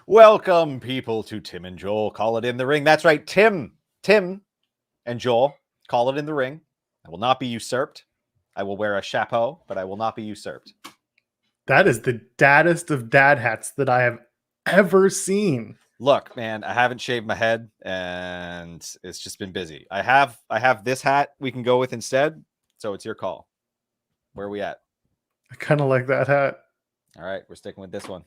Welcome, people, to Tim and Joel Call It in the Ring. That's right, Tim and Joel Call It in the Ring. I will not be usurped. I will wear a chapeau, but I will not be usurped. That is the daddest of dad hats that I have ever seen. Look, man, I haven't shaved my head, and it's just been busy. I have this hat we can go with instead, so it's your call. Where are we at? I kind of like that hat. All right, we're sticking with this one.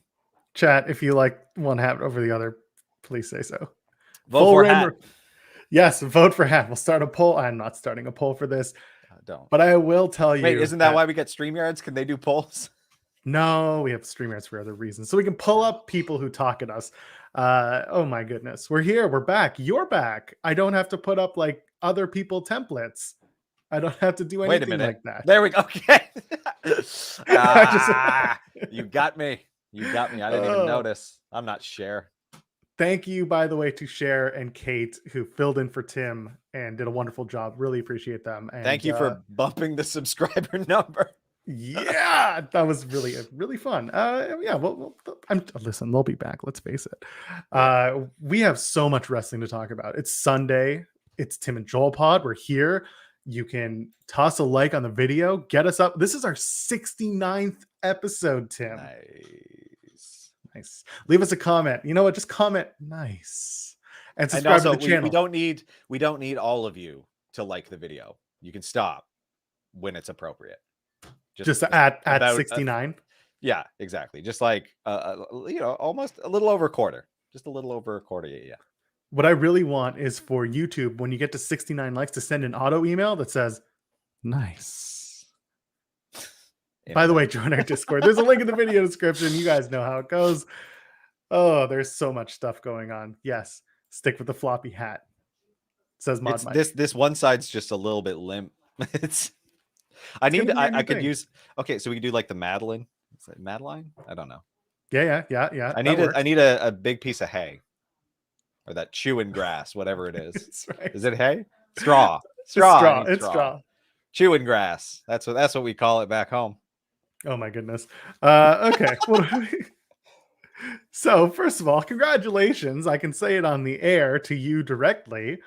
Chat, if you like one hat over the other, please say so. Vote for hat. Yes, vote for hat. We'll start a poll. I'm not starting a poll for this. Don't. But I will tell you. Wait, isn't that why we get StreamYards? Can they do polls? No, we have StreamYards for other reasons. So we can pull up people who talk at us. Oh my goodness. We're here. We're back. You're back. I don't have to put up like other people templates. I don't have to do anything like that. There we go. Okay. You got me. You got me. I didn't even notice. I'm not Cher. Thank you, by the way, to Cher and Kate, who filled in for Tim and did a wonderful job. Really appreciate them. And, thank you for bumping the subscriber number. Yeah, that was really fun. Yeah, listen, they'll be back. Let's face it. We have so much wrestling to talk about. It's Sunday. It's Tim and Joel Pod. We're here. You can toss a like on the video. Get us up. This is our 69th episode, Tim. Nice. Leave us a comment. You know what? Just comment nice. And subscribe to the channel. We don't need all of you to like the video. You can stop when it's appropriate. Just at 69. Yeah, exactly. Just like almost a little over a quarter. Just a little over a quarter. Yeah. What I really want is for YouTube, when you get to 69 likes, to send an auto email that says nice. By the way, join our Discord. There's a link in the video description. You guys know how it goes. Oh, there's so much stuff going on. Yes, stick with the floppy hat. It says Mod Mike. This one side's just a little bit limp. I could use. Okay, so we could do like the Madeline. Is it Madeline? I don't know. Yeah. I need a big piece of hay, or that chewing grass, whatever it is. Right. Is it hay? Straw. It's straw. Chewing grass. That's what we call it back home. Oh my goodness. Okay. So first of all, congratulations. I can say it on the air to you directly.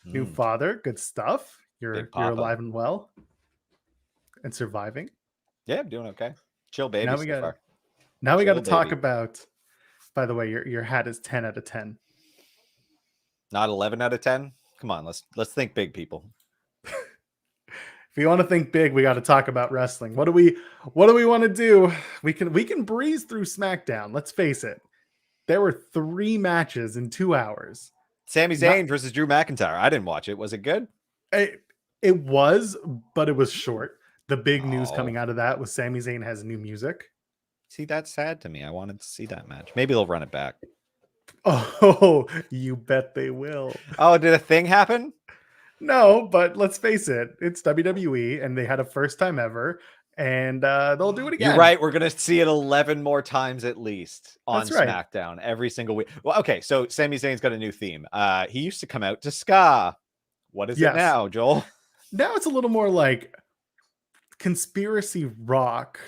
New father, good stuff. You're alive and well and surviving. Yeah, I'm doing okay. Chill baby. Now we got to talk about, by the way, your hat is 10 out of 10. Not 11 out of 10. Come on, let's think big, people. If you want to think big, we got to talk about wrestling. What do we want to do? We can breeze through SmackDown. Let's face it. There were 3 matches in 2 hours. Sami Zayn versus Drew McIntyre. I didn't watch it. Was it good? It was, but it was short. The big news coming out of that was Sami Zayn has new music. See, that's sad to me. I wanted to see that match. Maybe they'll run it back. Oh, you bet they will. Oh, did a thing happen? No, but let's face it. It's WWE, and they had a first time ever, and they'll do it again. You're right. We're going to see it 11 more times at least on SmackDown every single week. Well, okay, so Sami Zayn's got a new theme. He used to come out to ska. What is it now, Joel? Now it's a little more like conspiracy rock.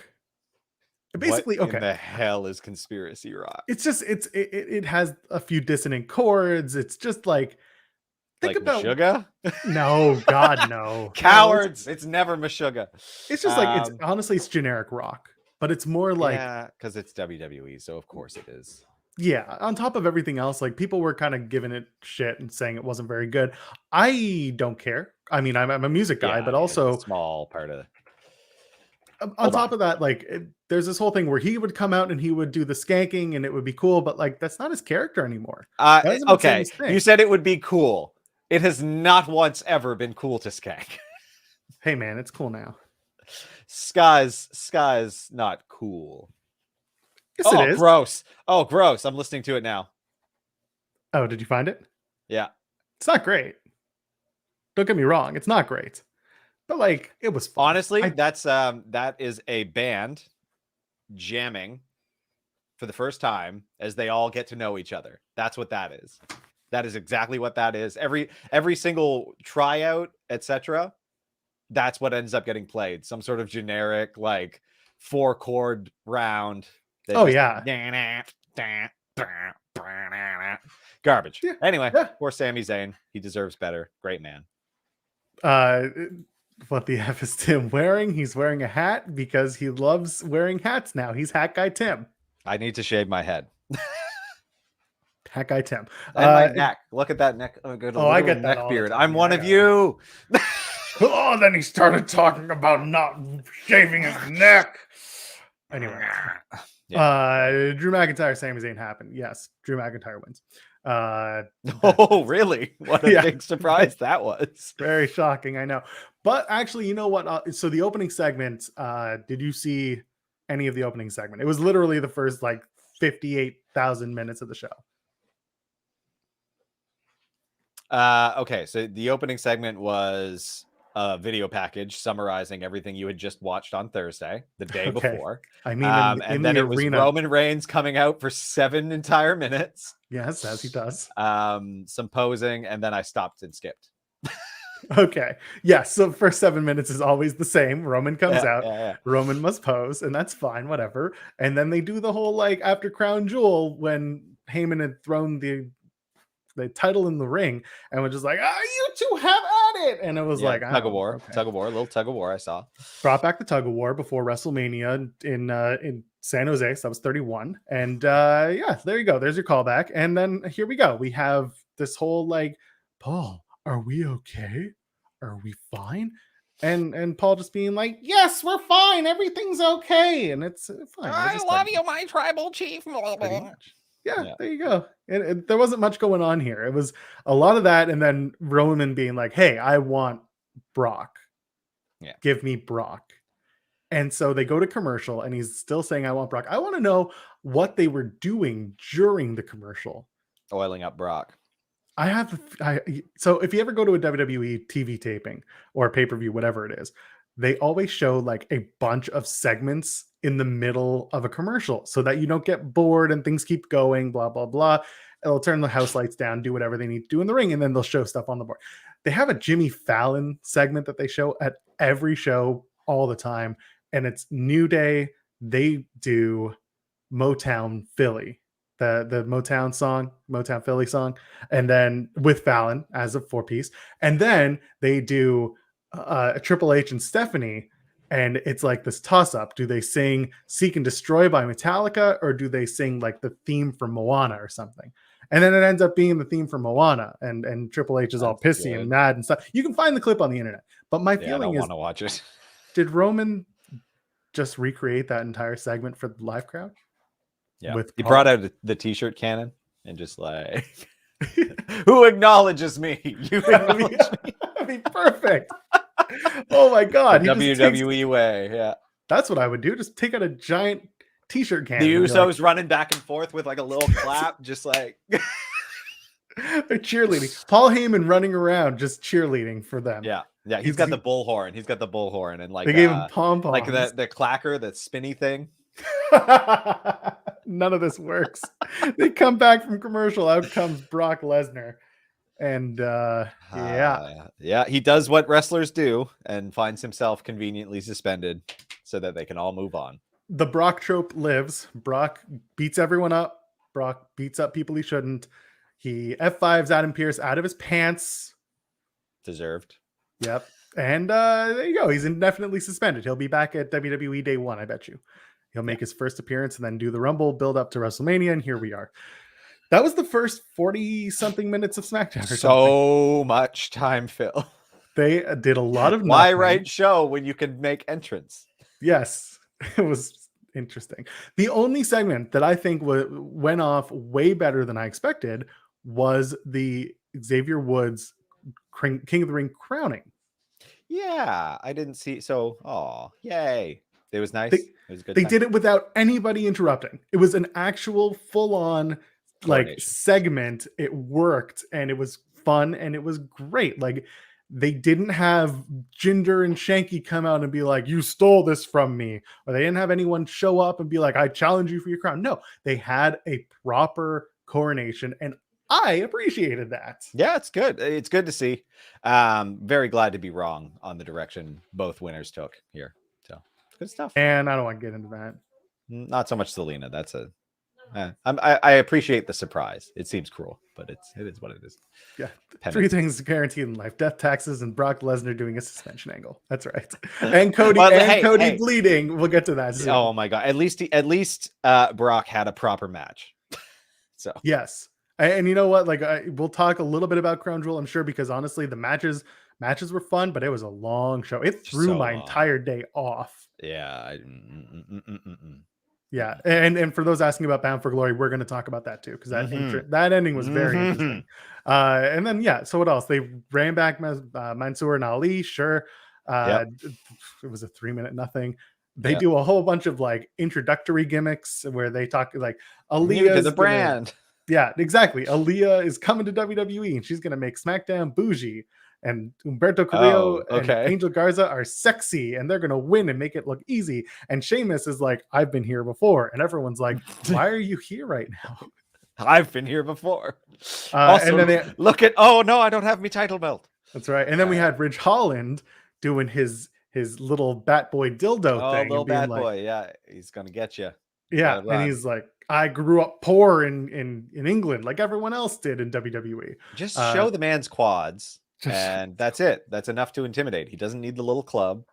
Basically, what in the hell is conspiracy rock? It's just it has a few dissonant chords. It's just like think about Meshuggah? No, God, no. Cowards. It's never Meshuggah. It's just like honestly it's generic rock, but it's more like because it's WWE, so of course it is. Yeah, on top of everything else, like people were kind of giving it shit and saying it wasn't very good. I don't care. I mean, I'm a music guy, but also a small part of it. On top of that, like there's this whole thing where he would come out and he would do the skanking and it would be cool, but like that's not his character anymore. Okay, you said it would be cool. It has not once ever been cool to skank. Hey man, it's cool now. Sky's not cool. Yes, it is. Gross. Oh, gross. I'm listening to it now. Oh, did you find it? Yeah. It's not great. Don't get me wrong. It's not great. But like, it was fun. Honestly, that is a band jamming for the first time as they all get to know each other. That's what that is. That is exactly what that is. Every single tryout, etc. That's what ends up getting played. Some sort of generic like 4-chord round. Oh yeah. Garbage. Yeah. Anyway, Yeah. poor Sami Zayn. He deserves better. Great man. What the F is Tim wearing? He's wearing a hat because he loves wearing hats now. He's Hat Guy Tim. I need to shave my head. Hat Guy Tim. And my neck. Look at that neck. Oh, good. I get that neck all the beard. time. I'm Yeah, one I of got you. Oh, then he started talking about not shaving his neck. Anyway. Drew McIntyre, Sami Zayn happened. Yes, Drew McIntyre wins. Oh, really? What a big surprise that was. Very shocking, I know. But actually, you know what? So the opening segment, did you see any of the opening segment? It was literally the first like 58,000 minutes of the show. Okay, so the opening segment was a video package summarizing everything you had just watched on Thursday, the day before. I mean, and then it was Roman Reigns coming out for 7 entire minutes. Yes, as he does. Some posing, and then I stopped and skipped. Okay. Yeah. So first 7 minutes is always the same. Roman comes out. Roman must pose, and that's fine, whatever. And then they do the whole like after Crown Jewel when Heyman had thrown the title in the ring and was just like, you two have at it. And it was like tug of war, a little tug of war. I saw. Brought back the tug of war before WrestleMania in San Jose. So that was 31. And there you go. There's your callback. And then here we go. We have this whole like, Paul, are we okay? Are we fine? And Paul just being like, yes, we're fine. Everything's okay. And it's fine. I love you, my tribal chief. Yeah, there you go. And there wasn't much going on here. It was a lot of that. And then Roman being like, hey, I want Brock. Yeah. Give me Brock. And so they go to commercial and he's still saying, I want Brock. I want to know what they were doing during the commercial. Oiling up Brock. So if you ever go to a WWE TV taping or pay-per-view, whatever it is, they always show like a bunch of segments in the middle of a commercial so that you don't get bored and things keep going, blah, blah, blah. It'll turn the house lights down, do whatever they need to do in the ring, and then they'll show stuff on the board. They have a Jimmy Fallon segment that they show at every show all the time, and it's New Day. They do Motown Philly, the Motown song, Motown Philly song, and then with Fallon as a 4-piece. And then they do Triple H and Stephanie, and it's like this toss-up. Do they sing Seek and Destroy by Metallica, or do they sing like the theme from Moana or something? And then it ends up being the theme from Moana, and Triple H is all pissy and mad and stuff. You can find the clip on the internet. But my feeling is, I don't want to watch it. Did Roman just recreate that entire segment for the live crowd? Yeah, he brought out the t-shirt cannon and just like, who acknowledges me? You acknowledge me. That'd be perfect. Oh my god, WWE way. Yeah, that's what I would do. Just take out a giant t-shirt cannon. The Usos running back and forth with like a little clap, just like they're cheerleading. Paul Heyman running around just cheerleading for them. Yeah. He's got the bullhorn. He's got the bullhorn, and like they gave him pom-poms, like the clacker, the spinny thing. None of this works. They come back from commercial. Out comes Brock Lesnar. And he does what wrestlers do and finds himself conveniently suspended so that they can all move on. The Brock trope lives. Brock beats everyone up. Brock beats up people he shouldn't. He F5s Adam Pearce out of his pants. Deserved. Yep. And there you go. He's indefinitely suspended. He'll be back at WWE Day 1, I bet you. He'll make his first appearance and then do the Rumble, build up to WrestleMania, and here we are. That was the first 40-something minutes of SmackDown. So much time, Phil. They did a lot of nothing. Why write show when you can make entrance? Yes, it was interesting. The only segment that I think went off way better than I expected was the Xavier Woods King of the Ring crowning. Yeah, I didn't see. So, yay. It was nice. It was good. They did it without anybody interrupting. It was an actual full-on like segment. It worked and it was fun and it was great. Like they didn't have Jinder and Shanky come out and be like, you stole this from me, or they didn't have anyone show up and be like, I challenge you for your crown. No, they had a proper coronation, and I appreciated that. Yeah, it's good. It's good to see. Very glad to be wrong on the direction both winners took here. So good stuff. And I don't want to get into that. Not so much Selena. That's a I appreciate the surprise. It seems cruel, but it is what it is. Yeah. Penance. 3 things guaranteed in life: death, taxes, and Brock Lesnar doing a suspension angle. That's right. And Cody bleeding. We'll get to that soon. Oh my god! At least Brock had a proper match. So yes, and you know what? Like we'll talk a little bit about Crown Jewel, I'm sure, because honestly, the matches were fun, but it was a long show. It threw my entire day off. Yeah. Yeah, and for those asking about Bound for Glory, we're going to talk about that too, because that ending was very interesting. And then so what else? They ran back Mansoor and Ali. Sure, it was a 3-minute nothing. They do a whole bunch of like introductory gimmicks where they talk like Aaliyah to the brand. Yeah, exactly. Aaliyah is coming to WWE and she's going to make SmackDown bougie. And Humberto Carrillo and Angel Garza are sexy and they're going to win and make it look easy. And Sheamus is like, I've been here before. And everyone's like, why are you here right now? I've been here before. Also, and then oh no, I don't have my title belt. That's right. And then we had Ridge Holland doing his little bat boy dildo thing. Little bat boy. Yeah, he's going to get you. Yeah. And he's like, I grew up poor in England like everyone else did in WWE. Just show the man's quads. And that's it. That's enough to intimidate. He doesn't need the little club.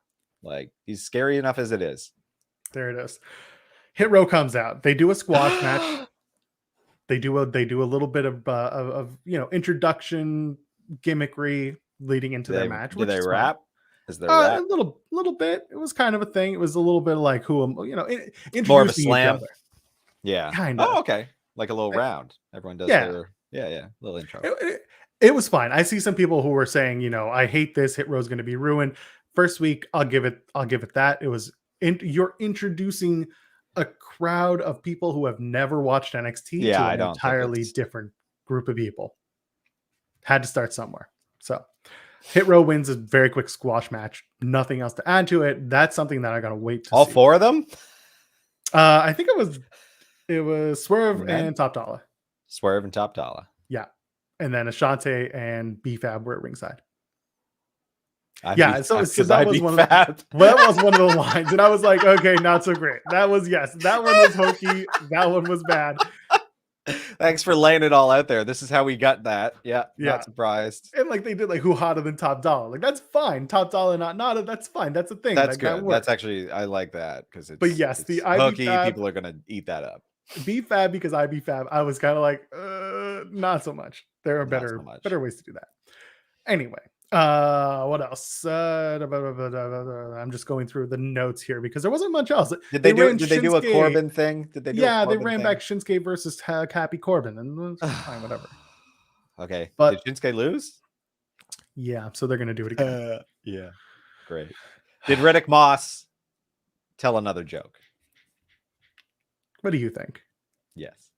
Like, he's scary enough as it is. There it is. Hit Row comes out. They do a squash match. They do a little bit of introduction gimmickry leading into their match. Do they rap? Is there a little bit? It was kind of a thing. It was a little bit like introducing more of a slam. Yeah. Kind of. Oh, okay. Like a little round. Everyone does their little intro. It was fine. I see some people who were saying, I hate this. Hit Row is going to be ruined. First week, I'll give it that. It was you're introducing a crowd of people who have never watched NXT to an entirely different group of people. Had to start somewhere. So Hit Row wins a very quick squash match. Nothing else to add to it. That's something that I gotta wait to see. All 4 of them? I think it was Swerve and Top Dollar. Swerve and Top Dollar. Yeah. And then Ashante and B-Fab were at ringside. So that was one of the lines. And I was like, okay, not so great. That one was hokey. That one was bad. Thanks for laying it all out there. This is how we got that. Yeah. Not surprised. And like they did like who hotter than Top Dollar. Like that's fine. Top Dollar, not that's fine. That's a thing. That's good. That's actually, I like that because it's the hokey. People are gonna eat that up. B-Fab because B-Fab. I was kind of like, not so much. There are better ways to do that. Anyway, what else? I'm just going through the notes here because there wasn't much else. Did they do a Corbin thing? Did they? They ran back Shinsuke versus Happy Corbin, and fine, whatever. Okay, but did Shinsuke lose? Yeah, so they're gonna do it again. Yeah, great. Did Riddick Moss tell another joke? What do you think? Yes.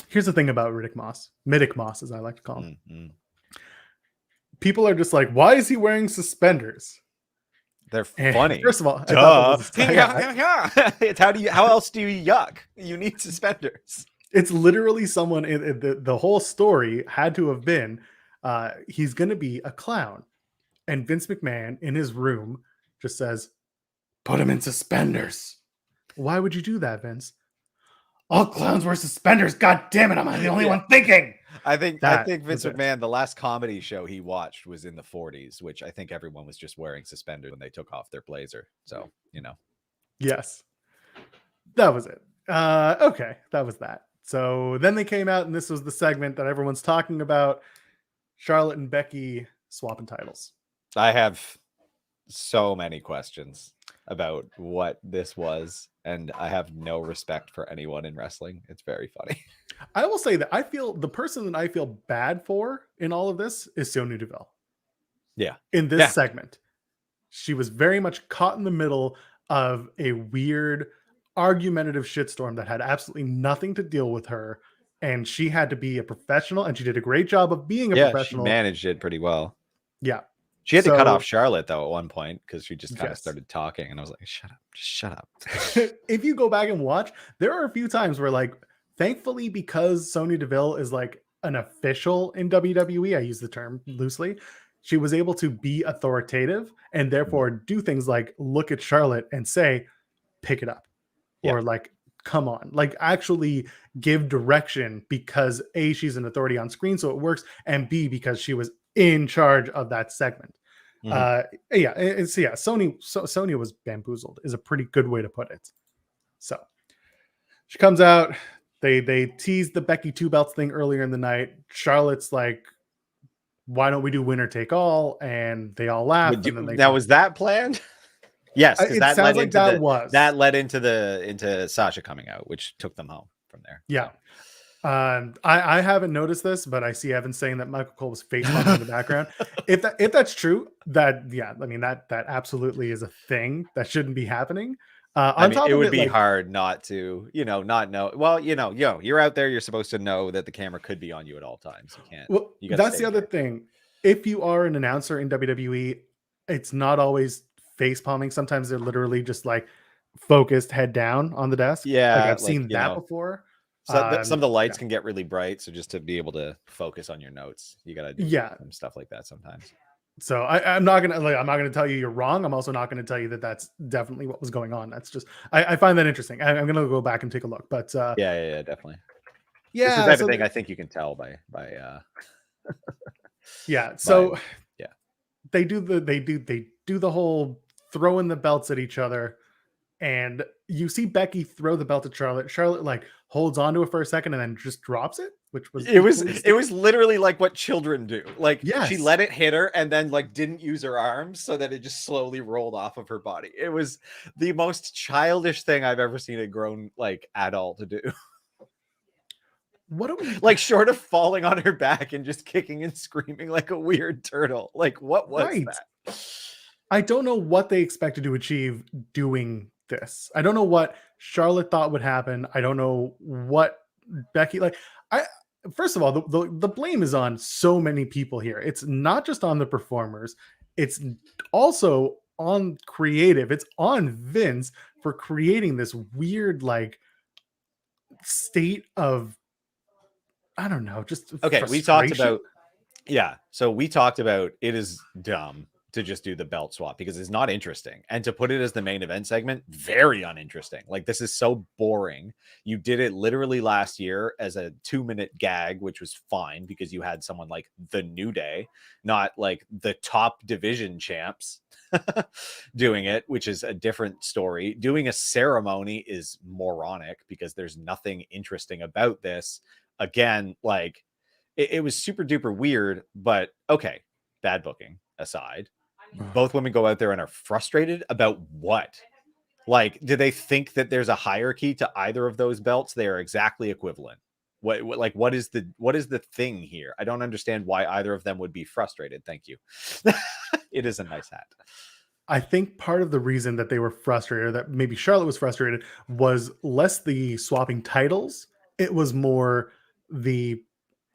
Here's the thing about Riddick Moss, as I like to call him. Mm-hmm. People are just like, why is he wearing suspenders? They're funny. First of all, it's how else do you yuck? You need suspenders. It's literally someone the whole story had to have been he's going to be a clown. And Vince McMahon in his room just says, put him in suspenders. Why would you do that, Vince? All clowns wear suspenders. God damn it. I'm the only one thinking. I think Vince McMahon, the last comedy show he watched was in the 40s, which I think everyone was just wearing suspenders when they took off their blazer. So, Yes. That was it. Okay. That was that. So then they came out and this was the segment that everyone's talking about. Charlotte and Becky swapping titles. I have so many questions about what this was, and I have no respect for anyone in wrestling. It's very funny. I will say that I feel the person that I feel bad for in all of this is Sonya Deville. Yeah. In this segment, she was very much caught in the middle of a weird argumentative shitstorm that had absolutely nothing to deal with her. And she had to be a professional, and she did a great job of being a professional. She managed it pretty well. Yeah. She had to cut off Charlotte, though, at one point, because she just kind of started talking. And I was like, shut up. Just shut up. If you go back and watch, there are a few times where, like, thankfully, because Sonya Deville is like an official in WWE, I use the term loosely, she was able to be authoritative and therefore do things like look at Charlotte and say, pick it up. Or like come on, like actually give direction, because A, she's an authority on screen, so it works, and B, because she was in charge of that segment. Sonya was bamboozled is a pretty good way to put it. So she comes out, they teased the Becky 2 belts thing earlier in the night. Charlotte's like, why don't we do winner take all? And they all laugh. And then now, was that planned? Yes, because that led into that led into Sasha coming out, which took them home from there. Yeah. I haven't noticed this, but I see Evan saying that Michael Cole was face bumping in the background. If that's true, that absolutely is a thing that shouldn't be happening. It would be hard not to, not know. Well, you're out there. You're supposed to know that the camera could be on you at all times. You can't. Well, that's the other thing. If you are an announcer in WWE, it's not always face palming. Sometimes they're literally just like focused, head down on the desk. Yeah, like I've seen that before. So some of the lights can get really bright, so just to be able to focus on your notes, you gotta do some stuff like that sometimes. So I'm not gonna tell you you're wrong. I'm also not gonna tell you that that's definitely what was going on. That's just I find that interesting. I'm gonna go back and take a look. But yeah, definitely. Yeah, this is the type of thing I think you can tell by yeah. So they do the whole throwing the belts at each other. And you see Becky throw the belt at Charlotte. Charlotte like holds onto it for a second and then just drops it, which was it was literally like what children do. Like she let it hit her and then like didn't use her arms so that it just slowly rolled off of her body. It was the most childish thing I've ever seen a grown like adult to do. What are we like short of falling on her back and just kicking and screaming like a weird turtle? Like what was that? I don't know what they expected to achieve doing this. I don't know what Charlotte thought would happen. I don't know what Becky first of all, the blame is on so many people here. It's not just on the performers. It's also on creative. It's on Vince for creating this weird like state of, I don't know, just okay. We talked about it is dumb to just do the belt swap because it's not interesting, and to put it as the main event segment, very uninteresting. Like this is so boring. You did it literally last year as a 2-minute gag, which was fine because you had someone like the New Day, not like the top division champs doing it, which is a different story. Doing a ceremony is moronic because there's nothing interesting about this. Again, like it was super duper weird, but okay, bad booking aside, both women go out there and are frustrated about what? Like, do they think that there's a hierarchy to either of those belts? They are exactly equivalent. What is the thing here? I don't understand why either of them would be frustrated. Thank you. It is a nice hat. I think part of the reason that they were frustrated, that maybe Charlotte was frustrated, was less the swapping titles. It was more the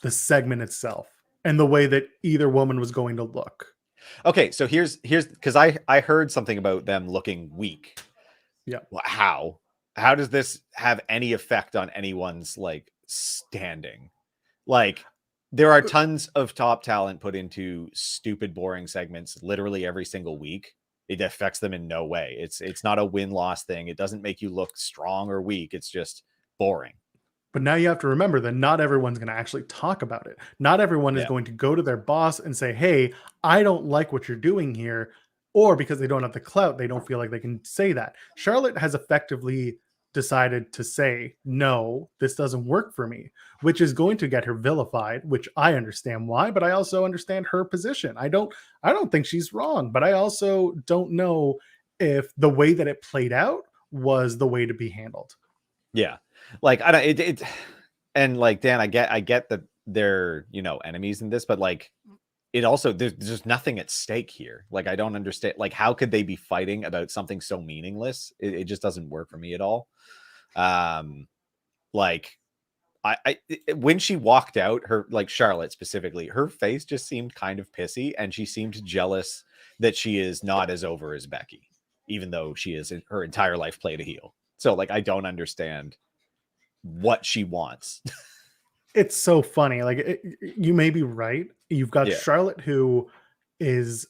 segment itself and the way that either woman was going to look. Okay, so here's because I heard something about them looking weak. Yeah. Well, how does this have any effect on anyone's like standing? Like there are tons of top talent put into stupid, boring segments literally every single week. It affects them in no way. It's not a win-loss thing. It doesn't make you look strong or weak. It's just boring. But now you have to remember that not everyone's going to actually talk about it. Not everyone is going to go to their boss and say, hey, I don't like what you're doing here. Or because they don't have the clout, they don't feel like they can say that. Charlotte has effectively decided to say, no, this doesn't work for me, which is going to get her vilified, which I understand why, but I also understand her position. I don't think she's wrong, but I also don't know if the way that it played out was the way to be handled. Yeah. Like I don't and like Dan, I get that they're enemies in this, but like it also there's nothing at stake here. Like I don't understand. Like how could they be fighting about something so meaningless? It just doesn't work for me at all. Like when she walked out, her like Charlotte specifically, her face just seemed kind of pissy, and she seemed jealous that she is not as over as Becky, even though she is her entire life played a heel. So like I don't understand what she wants. It's so funny. Like you may be right. You've got Charlotte, who is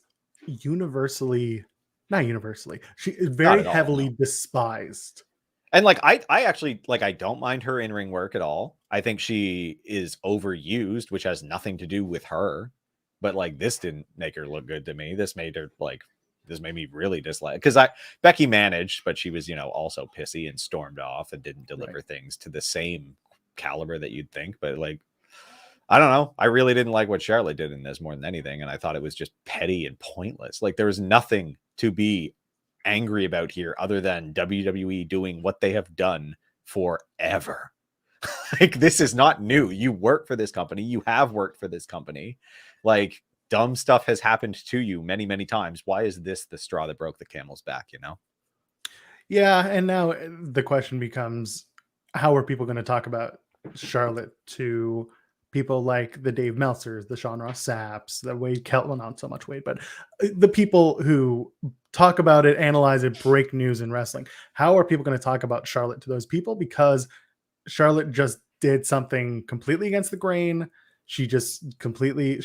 not universally, she is very heavily despised And like I actually like I don't mind her in-ring work at all. I think she is overused, which has nothing to do with her. But like this didn't make her look good to me. This made me really dislike because Becky managed, but she was, also pissy and stormed off and didn't deliver things to the same caliber that you'd think. But like, I don't know. I really didn't like what Charlotte did in this more than anything. And I thought it was just petty and pointless. Like there was nothing to be angry about here other than WWE doing what they have done forever. Like this is not new. You work for this company. You have worked for this company. Like dumb stuff has happened to you many, many times. Why is this the straw that broke the camel's back, Yeah, and now the question becomes, how are people going to talk about Charlotte to people like the Dave Meltzers, the Sean Ross Sapps, the Wade Kelly, well, not so much Wade, but the people who talk about it, analyze it, break news in wrestling? How are people going to talk about Charlotte to those people? Because Charlotte just did something completely against the grain. She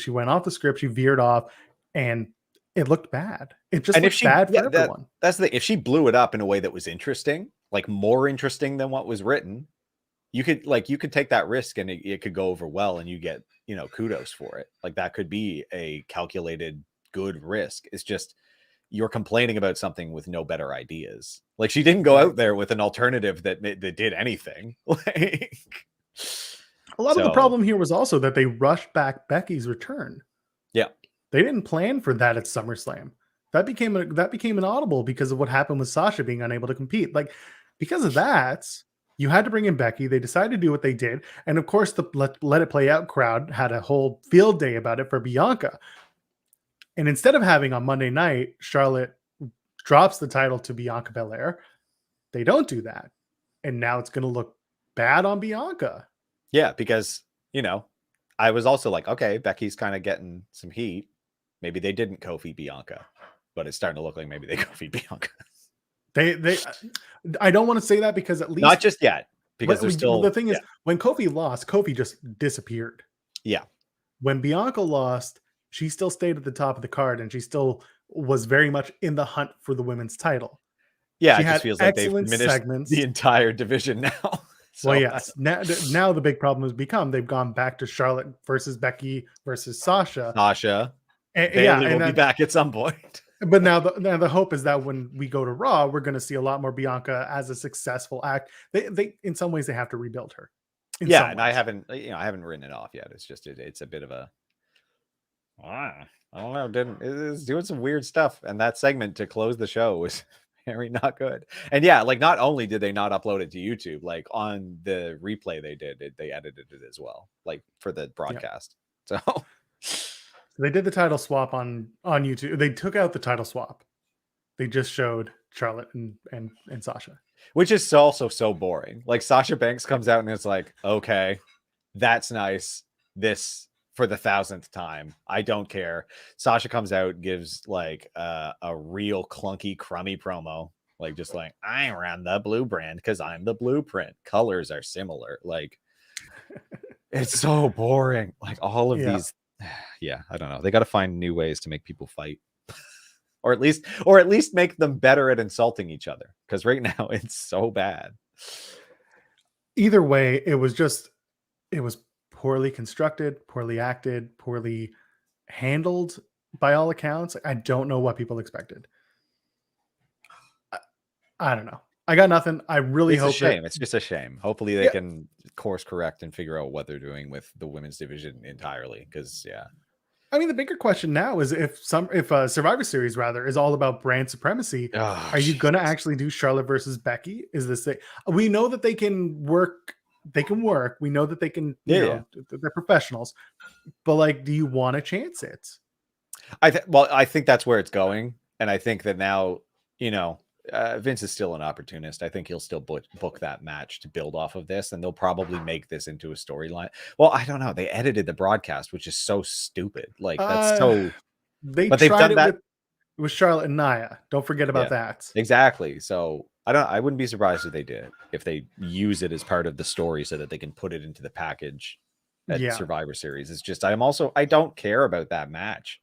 went off the script, she veered off, and it looked bad. It just looked bad for everyone. That's if she blew it up in a way that was interesting, like more interesting than what was written, you could take that risk and it could go over well and you get, kudos for it. Like that could be a calculated good risk. It's just you're complaining about something with no better ideas. Like she didn't go out there with an alternative that did anything. Like a lot of the problem here was also that they rushed back Becky's return. Yeah. They didn't plan for that at SummerSlam. That became an audible because of what happened with Sasha being unable to compete. Like because of that, you had to bring in Becky. They decided to do what they did. And of course, the let it play out crowd had a whole field day about it for Bianca. And instead of having on Monday night, Charlotte drops the title to Bianca Belair, they don't do that. And now it's going to look bad on Bianca. Yeah, because, I was also like, okay, Becky's kind of getting some heat. Maybe they didn't Kofi Bianca, but it's starting to look like maybe they Kofi Bianca. I don't want to say that because at least not just yet, because there's still the thing is when Kofi lost, Kofi just disappeared. Yeah. When Bianca lost, she still stayed at the top of the card and she still was very much in the hunt for the women's title. Yeah, it just feels like they've diminished the entire division now. So, well, yes. Now the big problem has become they've gone back to Charlotte versus Becky versus Sasha. Bayley will be back at some point. But now the hope is that when we go to Raw, we're going to see a lot more Bianca as a successful act. They in some ways they have to rebuild her. Yeah, and I haven't written it off yet. It's just it's a bit of a I don't know. It's doing some weird stuff, and that segment to close the show was very not good. And yeah, like not only did they not upload it to YouTube, like on the replay they edited it as well, like for the broadcast. Yeah. So they did the title swap on YouTube. They took out the title swap. They just showed Charlotte and Sasha, which is also so boring. Like Sasha Banks comes out and it's like, okay, that's nice. This for the 1,000th time. I don't care. Sasha comes out, gives like a real clunky, crummy promo. Like just like, I ran the blue brand because I'm the blueprint. Colors are similar. Like it's so boring. Like all of these. Yeah, I don't know. They got to find new ways to make people fight. or at least make them better at insulting each other. Because right now it's so bad. Either way, it was poorly constructed, poorly acted, poorly handled by all accounts. I don't know what people expected. I don't know. I got nothing. I really hope it's just a shame. Hopefully they can course correct and figure out what they're doing with the women's division entirely. Because I mean, the bigger question now is if Survivor Series rather is all about brand supremacy, are you going to actually do Charlotte versus Becky? Is this we know that they can work. They can work. We know that they can. They're professionals. But like, do you want to chance it? I think that's where it's going, and I think that now, Vince is still an opportunist. I think he'll still book that match to build off of this, and they'll probably make this into a storyline. Well, I don't know. They edited the broadcast, which is so stupid. Like that's so. They've done that with Charlotte and Nia. Don't forget about that. Exactly. So I wouldn't be surprised if they use it as part of the story so that they can put it into the package at Survivor Series. It's just I don't care about that match.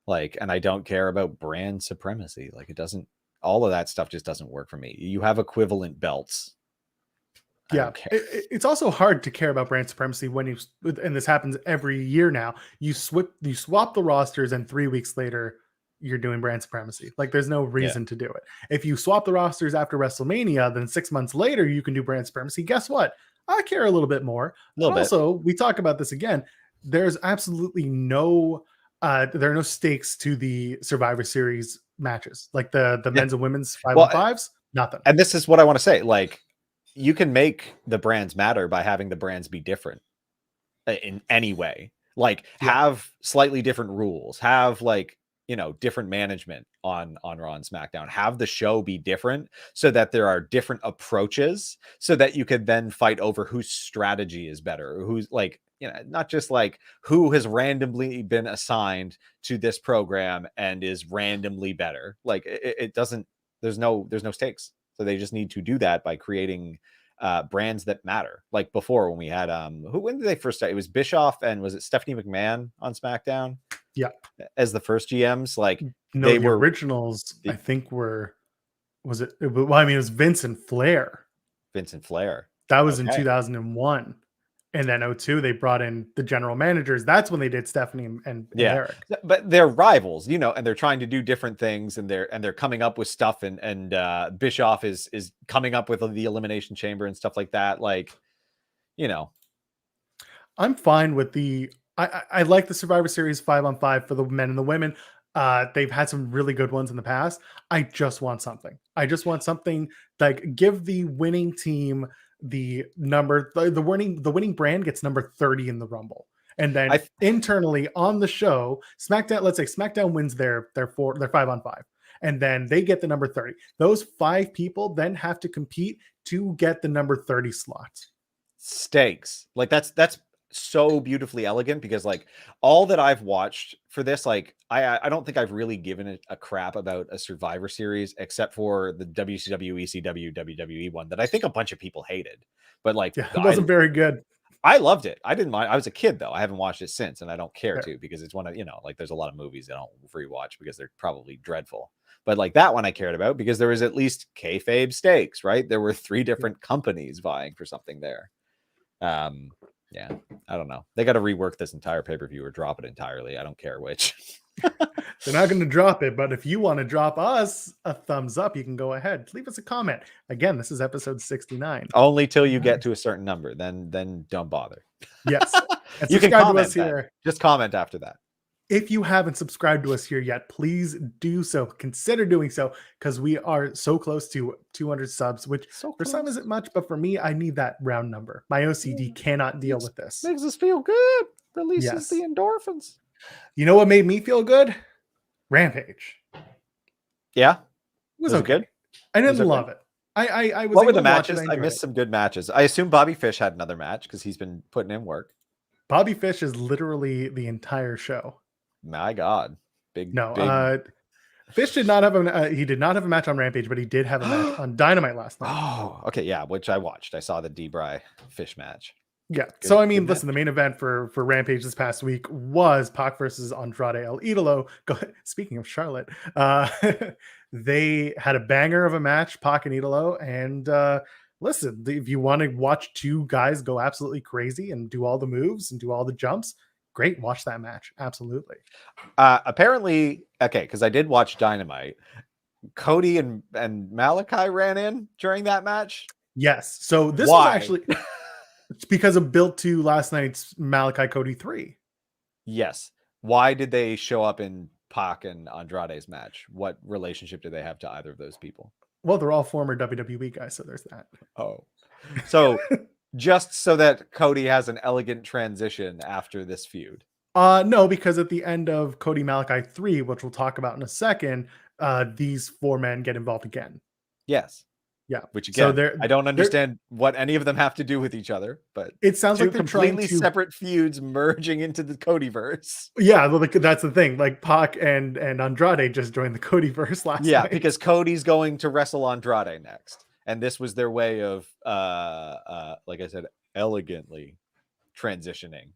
Like, and I don't care about brand supremacy. Like it doesn't all of that stuff just doesn't work for me. You have equivalent belts. I Yeah, don't care. it's also hard to care about brand supremacy when you, and this happens every year now. You swap the rosters, and 3 weeks later, you're doing brand supremacy. Like, there's no reason to do it. If you swap the rosters after WrestleMania, then 6 months later you can do brand supremacy. Guess what? I care a little bit more. A little bit. Also, we talk about this again. There's absolutely no, there are no stakes to the Survivor Series matches, like the men's and women's 5-on-5s. Nothing. And this is what I want to say. Like, you can make the brands matter by having the brands be different in any way. Like, have slightly different rules, have, like, you know, different management on Raw and SmackDown, have the show be different so that there are different approaches, so that you could then fight over whose strategy is better, or who's, like, you know, not just like who has randomly been assigned to this program and is randomly better. Like, it doesn't, there's no stakes. So they just need to do that by creating brands that matter. Like before, when we had when did they first start? It was Bischoff and was it Stephanie McMahon on SmackDown? Yeah, as the first GMs. Like, no, they the were originals. I think was it? Well, I mean, it was Vince and Flair. Vincent Flair. That was in 2001. And then 2002, they brought in the general managers. That's when they did Stephanie and Eric. But they're rivals, you know, and they're trying to do different things, and they're coming up with stuff, and Bischoff is coming up with the Elimination Chamber and stuff like that. Like, you know, I'm fine with I like the Survivor Series 5-on-5 for the men and the women. They've had some really good ones in the past. I just want something. Like, give the winning team the winning brand gets number 30 in the Rumble. And then internally on the show, SmackDown, let's say SmackDown wins their 5-on-5, and then they get the number 30. Those 5 people then have to compete to get the number 30 slot. Stakes. Like, that's so beautifully elegant, because like all that I've watched for this, like I don't think I've really given it a crap about a Survivor Series, except for the WCW, ECW, WWE one that I think a bunch of people hated. But like, it wasn't very good. I loved it. I didn't mind. I was a kid though. I haven't watched it since, and I don't care to, because it's one of, you know, like there's a lot of movies I don't rewatch because they're probably dreadful. But like that one I cared about because there was at least kayfabe stakes, right? There were 3 different companies vying for something there. Yeah, I don't know. They got to rework this entire pay-per-view or drop it entirely. I don't care which. They're not going to drop it, but if you want to drop us a thumbs up, you can go ahead. Leave us a comment. Again, this is episode 69. Only till you get to a certain number, then don't bother. Yes. And you can subscribe comment to us here. Just comment after that. If you haven't subscribed to us here yet, please do so. Consider doing so, because we are so close to 200 subs, which for some isn't much, but for me, I need that round number. My OCD cannot deal with this. Makes us feel good. Releases the endorphins. You know what made me feel good? Rampage. Yeah. It was okay. Good. I didn't love it. I was. What were the matches? I missed some good matches. I assume Bobby Fish had another match because he's been putting in work. Bobby Fish is literally the entire show. My God, big. Fish did not have he did not have a match on Rampage, but he did have a match on Dynamite last night. Oh, okay, yeah, which I watched. I saw the D-Bry Fish match. Yeah. Good, so I mean, listen, the main event for Rampage this past week was Pac versus Andrade El Idolo. Speaking of Charlotte, they had a banger of a match, Pac and Idolo, and listen, if you want to watch 2 guys go absolutely crazy and do all the moves and do all the jumps, great, watch that match. Absolutely. Apparently, okay, because I did watch Dynamite. Cody and Malachi ran in during that match. Yes. So this was actually it's because of built to last night's Malachi Cody 3. Yes. Why did they show up in Pac and Andrade's match? What relationship do they have to either of those people? Well, they're all former WWE guys, so there's that. Oh, so just so that Cody has an elegant transition after this feud. No, because at the end of Cody Malachi 3, which we'll talk about in a second, these 4 men get involved again. Yes. Yeah. Which again, so I don't understand what any of them have to do with each other, but it sounds like they're completely separate feuds merging into the Codyverse. Yeah, well, that's the thing. Like Pac and Andrade just joined the Codyverse last night. Yeah, because Cody's going to wrestle Andrade next. And this was their way of like I said, elegantly transitioning.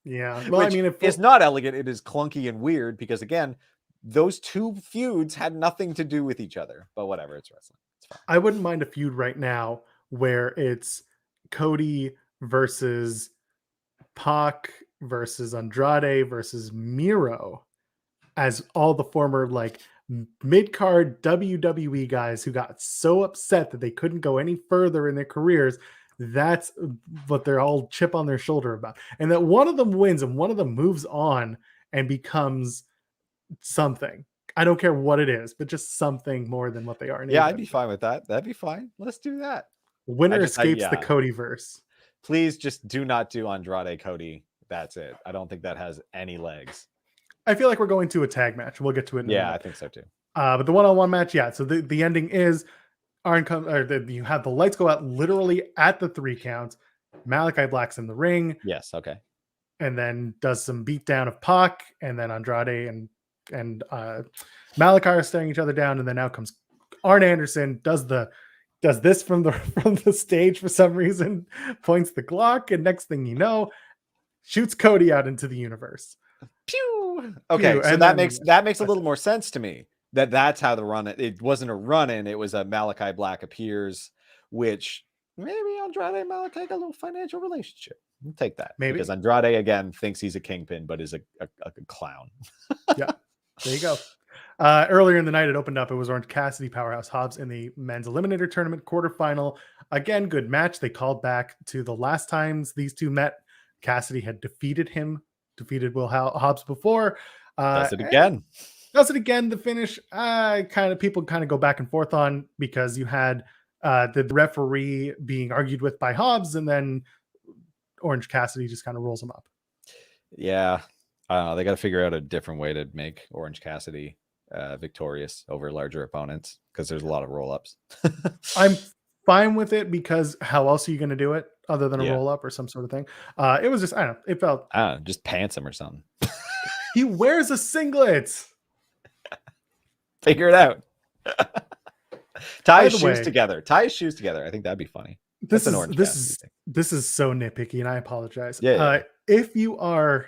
Yeah. Well, I mean, it's not elegant, it is clunky and weird because again, those two feuds had nothing to do with each other. But whatever, it's wrestling. It's fine. I wouldn't mind a feud right now where it's Cody versus Pac versus Andrade versus Miro as all the former like mid-card WWE guys who got so upset that they couldn't go any further in their careers. That's what they're all chip on their shoulder about. And that one of them wins and one of them moves on and becomes something. I don't care what it is, but just something more than what they are. Yeah, I'd be fine with that. That'd be fine. Let's do that. Winner escapes the Codyverse. Please just do not do Andrade Cody. That's it. I don't think that has any legs. I feel like we're going to a tag match. We'll get to it in a minute. I think so too. But the one-on-one match, yeah. So the ending is you have the lights go out literally at the 3 count. Malachi Black's in the ring. Yes, okay. And then does some beatdown of Pac, and then Andrade and Malachi are staring each other down, and then out comes Arn Anderson, does this from the stage for some reason, points the GLOCK, and next thing you know, shoots Cody out into the universe. Pew! Okay, Pew. So that makes a little more sense to me. That's how the run. It wasn't a run-in. It was a Malachi Black appears, which maybe Andrade and Malachi got a little financial relationship. We'll take that. Maybe because Andrade again thinks he's a kingpin, but is a clown. Yeah, there you go. Earlier in the night, it opened up. It was Orange Cassidy, Powerhouse Hobbs in the men's eliminator tournament quarterfinal. Again, good match. They called back to the last times these two met. Cassidy had defeated Will Hobbs before. Does it again. The finish, people go back and forth on, because you had the referee being argued with by Hobbs, and then Orange Cassidy just kind of rolls him up. Yeah, I don't know. They got to figure out a different way to make Orange Cassidy victorious over larger opponents, because there's a lot of roll-ups. I'm fine with it, because how else are you going to do it other than a roll-up or some sort of thing? It was just, I don't know. It felt... just pants him or something. He wears a singlet. Figure it out. Tie his shoes together. I think that'd be funny. This is so nitpicky, and I apologize. Yeah. If you are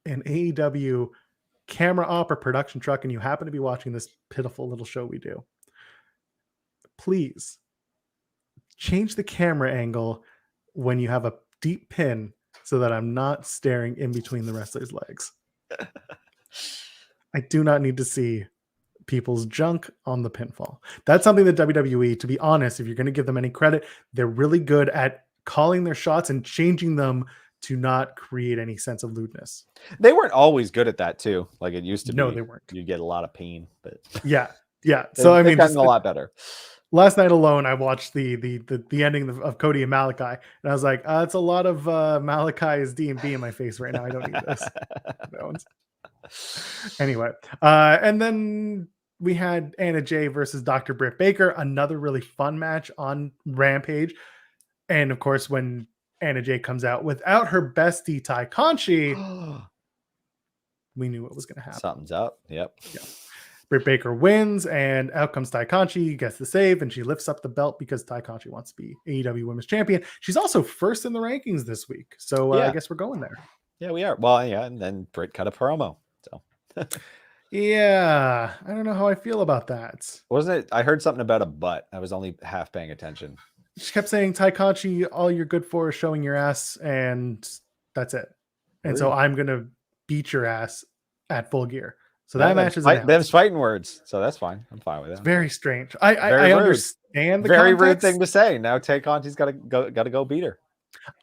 an AEW camera op or production truck and you happen to be watching this pitiful little show we do, please change the camera angle when you have a deep pin so that I'm not staring in between the wrestler's legs. I do not need to see people's junk on the pinfall. That's something that WWE, to be honest, if you're going to give them any credit, they're really good at calling their shots and changing them to not create any sense of lewdness. They weren't always good at that too. Like it used to be. No, they weren't. You get a lot of pain, but yeah. So I mean, gotten a lot better. Last night alone, I watched the ending of Cody and Malachi, and I was like, it's a lot of Malachi's D&B in my face right now. I don't need this. Anyway, and then we had Anna Jay versus Dr. Britt Baker, another really fun match on Rampage. And of course, when Anna Jay comes out without her bestie Ty Conchi, we knew what was going to happen. Something's up. Yep. Yeah. Britt Baker wins, and out comes Ty Conchi, gets the save, and she lifts up the belt because Ty Conchi wants to be AEW Women's Champion. She's also first in the rankings this week, so I guess we're going there. Yeah, we are. Well, yeah, and then Britt cut a promo. So, yeah, I don't know how I feel about that. Wasn't it? I heard something about a butt. I was only half paying attention. She kept saying, Ty Conchi, all you're good for is showing your ass, and that's it. And so I'm going to beat your ass at Full Gear. So that match is them's fighting words. So that's fine. I'm fine with it. It's very strange. I understand the very context. Rude thing to say. Now Tay Conchi's got to go beat her.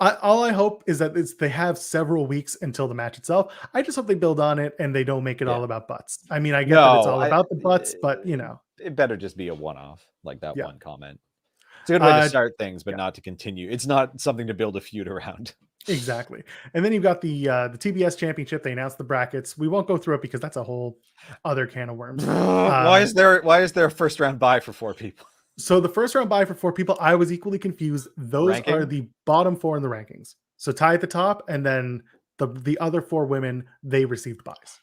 All I hope is that they have several weeks until the match itself. I just hope they build on it and they don't make it all about butts. I mean, I get that it's all about the butts, but it better just be a one-off, like that one comment. It's a good way to start things, but not to continue. It's not something to build a feud around. Exactly. And then you've got the TBS championship. They announced the brackets. We won't go through it because that's a whole other can of worms. Why is there a first round bye for 4 people? So the first round bye for 4 people, I was equally confused. Those are the bottom 4 in the rankings. So Ty at the top, and then the other 4 women, they received buys.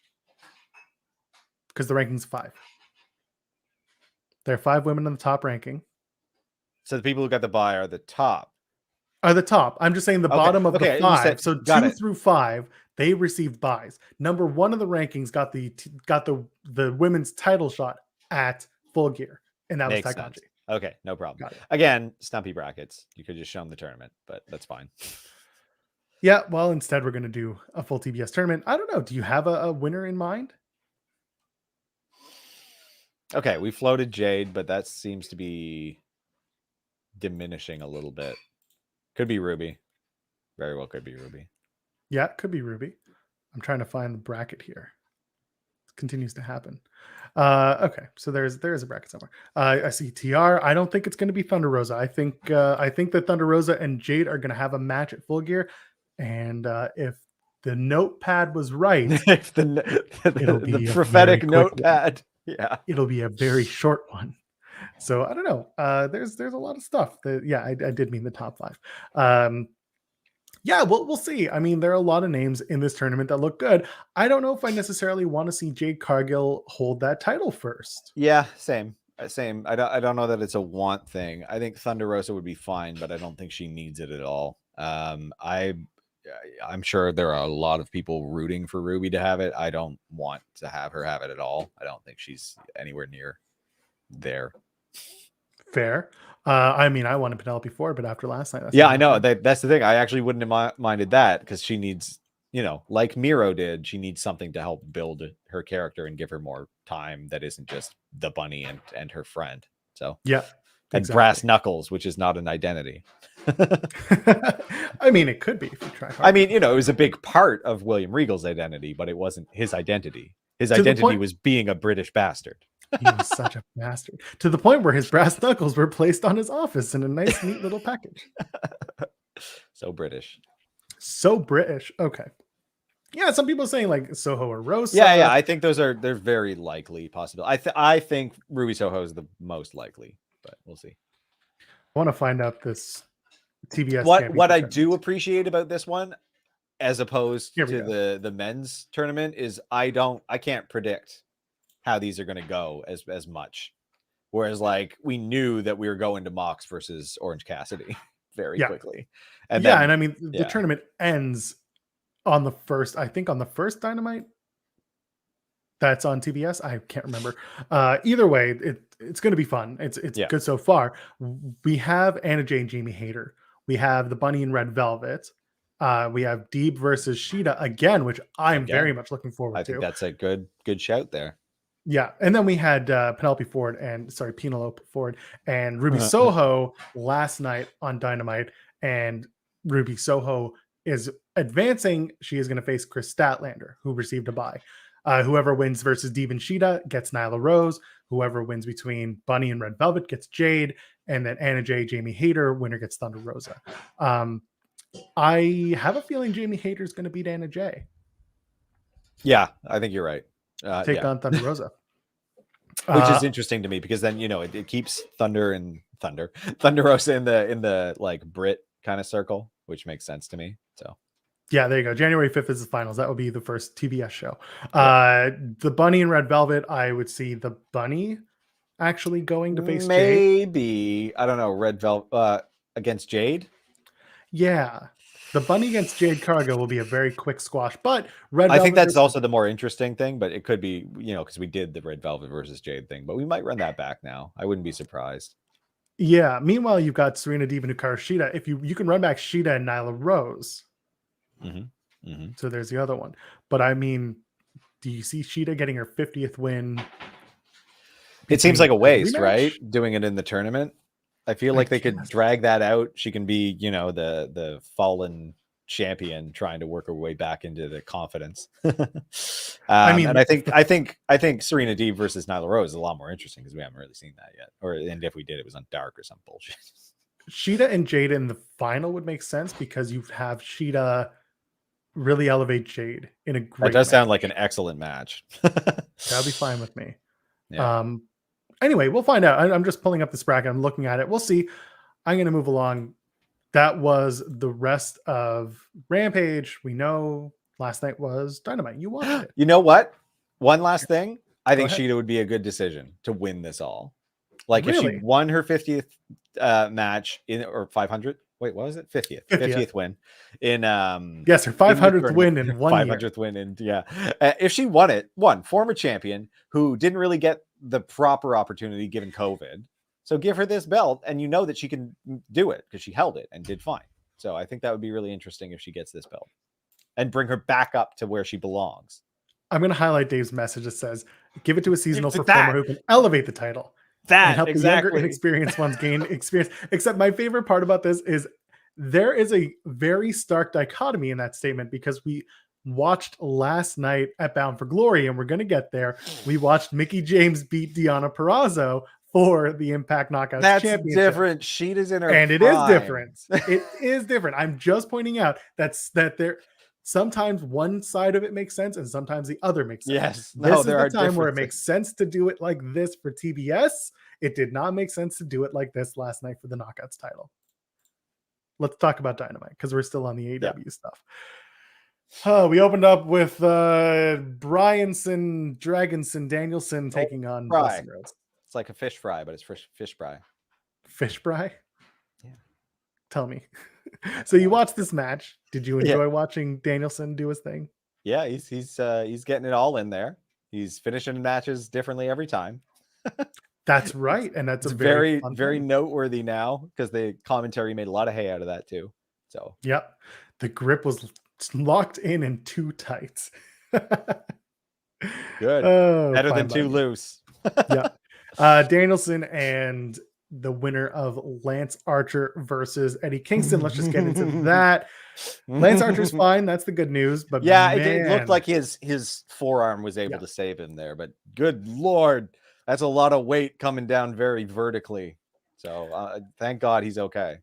Because the ranking's 5. There are 5 women in the top ranking. So the people who got the bye are the top. Are the top. I'm just saying the bottom of the 5. Said, So 2 through 5, they received buys. Number 1 of the rankings got the women's title shot at Full Gear, and that Makes was Taikachi. sense. Okay, no problem. Got it. Again, stumpy brackets. You could just show them the tournament, but that's fine. Yeah, well, instead we're going to do a full TBS tournament. I don't know. Do you have a winner in mind? Okay, we floated Jade, but that seems to be diminishing a little bit. Could be Ruby. Very well could be Ruby. Yeah, it could be Ruby. I'm trying to find the bracket here. It continues to happen. Okay, so there's a bracket somewhere. I see TR. I don't think it's going to be Thunder Rosa. I think that Thunder Rosa and Jade are going to have a match at Full Gear, and if the notepad was right, if it'll be the prophetic notepad, yeah, it'll be a very short one. So I don't know. There's a lot of stuff that, yeah, I did mean the top 5. Yeah, we'll see. I mean, there are a lot of names in this tournament that look good. I don't know if I necessarily want to see Jade Cargill hold that title first. Yeah, same. I don't know that it's a want thing. I think Thunder Rosa would be fine, but I don't think she needs it at all. I'm sure there are a lot of people rooting for Ruby to have it. I don't want to have her have it at all. I don't think she's anywhere near there. Fair. I mean, I wanted Penelope Ford, but after last night, I know that's the thing. I actually wouldn't have minded that because she needs, like Miro did, she needs something to help build her character and give her more time that isn't just the bunny and her friend. So yeah, and brass knuckles, which is not an identity. I mean, it could be if you try hard. I mean, it was a big part of William Regal's identity, but it wasn't his identity. His identity was being a British bastard. He was such a bastard, to the point where his brass knuckles were placed on his office in a nice, neat little package. So British. Okay. Yeah, some people are saying like Soho or Rosa. Yeah. I think they're very likely possible. I think Ruby Soho is the most likely, but we'll see. I want to find out this TBS. What I do appreciate about this one, as opposed to the men's tournament, is I can't predict how these are going to go as much. Whereas like we knew that we were going to Mox versus Orange Cassidy very quickly. And and I mean the tournament ends on the first Dynamite that's on TBS. I can't remember. Either way, it's going to be fun. It's good so far. We have Anna Jay and Jamie Hayter. We have the Bunny and Red Velvet. We have Deeb versus Sheeta again, which I'm very much looking forward to. I think that's a good shout there. Yeah, and then we had Penelope Ford and Ruby Soho last night on Dynamite, and Ruby Soho is advancing. She is going to face Chris Statlander, who received a bye. Whoever wins versus Deeb and Sheeta gets Nyla Rose. Whoever wins between Bunny and Red Velvet gets Jade, and then Anna Jay, Jamie Hayter, winner gets Thunder Rosa. I have a feeling Jamie Hayter is going to beat Anna Jay. Yeah, I think you're right. Take on Thunder Rosa. Which is interesting to me because then it keeps Thunder Rosa in the like Brit kind of circle, which makes sense to me. So yeah, there you go. January 5th is the finals. That will be the first TBS show. The Bunny and Red Velvet, I would see the Bunny actually going to face maybe Jade. I don't know, Red Velvet against Jade. Yeah. The Bunny against Jade Cargill will be a very quick squash, but I think that's also the more interesting thing, but it could be, because we did the Red Velvet versus Jade thing, but we might run that back now. I wouldn't be surprised. Yeah. Meanwhile, you've got Serena Deeb and Hikaru Shida. If you can run back Shida and Nyla Rose. So there's the other one. But I mean, do you see Shida getting her 50th win? It seems like a waste, right? Doing it in the tournament. I feel like they could drag that out. She can be, the fallen champion trying to work her way back into the confidence. I mean, and I think Serena Deeb versus Nyla Rose is a lot more interesting because we haven't really seen that yet. And if we did, it was on Dark or some bullshit. Sheeta and Jade in the final would make sense because you have Sheeta really elevate Jade in a great. That does sound like an excellent match. That'll be fine with me. Yeah. Anyway, we'll find out. I'm just pulling up this bracket. I'm looking at it. We'll see. I'm going to move along. That was the rest of Rampage. We know last night was Dynamite. You watched it. You know what? One last thing. I think Sheeta would be a good decision to win this all. Like if she won her 50th match or 500, Wait, what was it? 50th 50th. win in Yes, her 500th win in 1 year. 500th win in if she won it, former champion who didn't really get the proper opportunity given COVID. So give her this belt, and you know that she can do it because she held it and did fine. So I think that would be really interesting if she gets this belt and bring her back up to where she belongs. I'm going to highlight Dave's message that says, give it to a seasonal performer who can elevate the title. And help the younger, inexperienced ones gain experience. Except my favorite part about this is there is a very stark dichotomy in that statement, because we watched last night at Bound for Glory, and we're going to get there. We watched Mickie James beat Deonna Purrazzo for the Impact Knockouts Championship. That's different. Sheeta's in her and it prime. is different. It is different. I'm just pointing out that there sometimes one side of it makes sense and sometimes the other makes sense. Yes, this is the time where it makes sense to do it like this for TBS. It did not make sense to do it like this last night for the Knockouts title. Let's talk about Dynamite, because we're still on the AEW stuff. We opened up with Bryanson, Dragonson, Danielson taking on Dustin Rhodes. It's like a fish fry, but it's fish fry. Fish fry? Yeah. Tell me. So you watched this match. Did you enjoy watching Danielson do his thing? Yeah, he's getting it all in there. He's finishing matches differently every time. That's right, and that's a very noteworthy now, because the commentary made a lot of hay out of that too. So yep, the grip was locked in too tight. Good, better than too loose. Yeah, Danielson and the winner of Lance Archer versus Eddie Kingston. Let's just get into that. Lance Archer's fine. That's the good news. But yeah, it looked like his forearm was able to save him there. But good Lord, that's a lot of weight coming down very vertically. So thank God he's okay.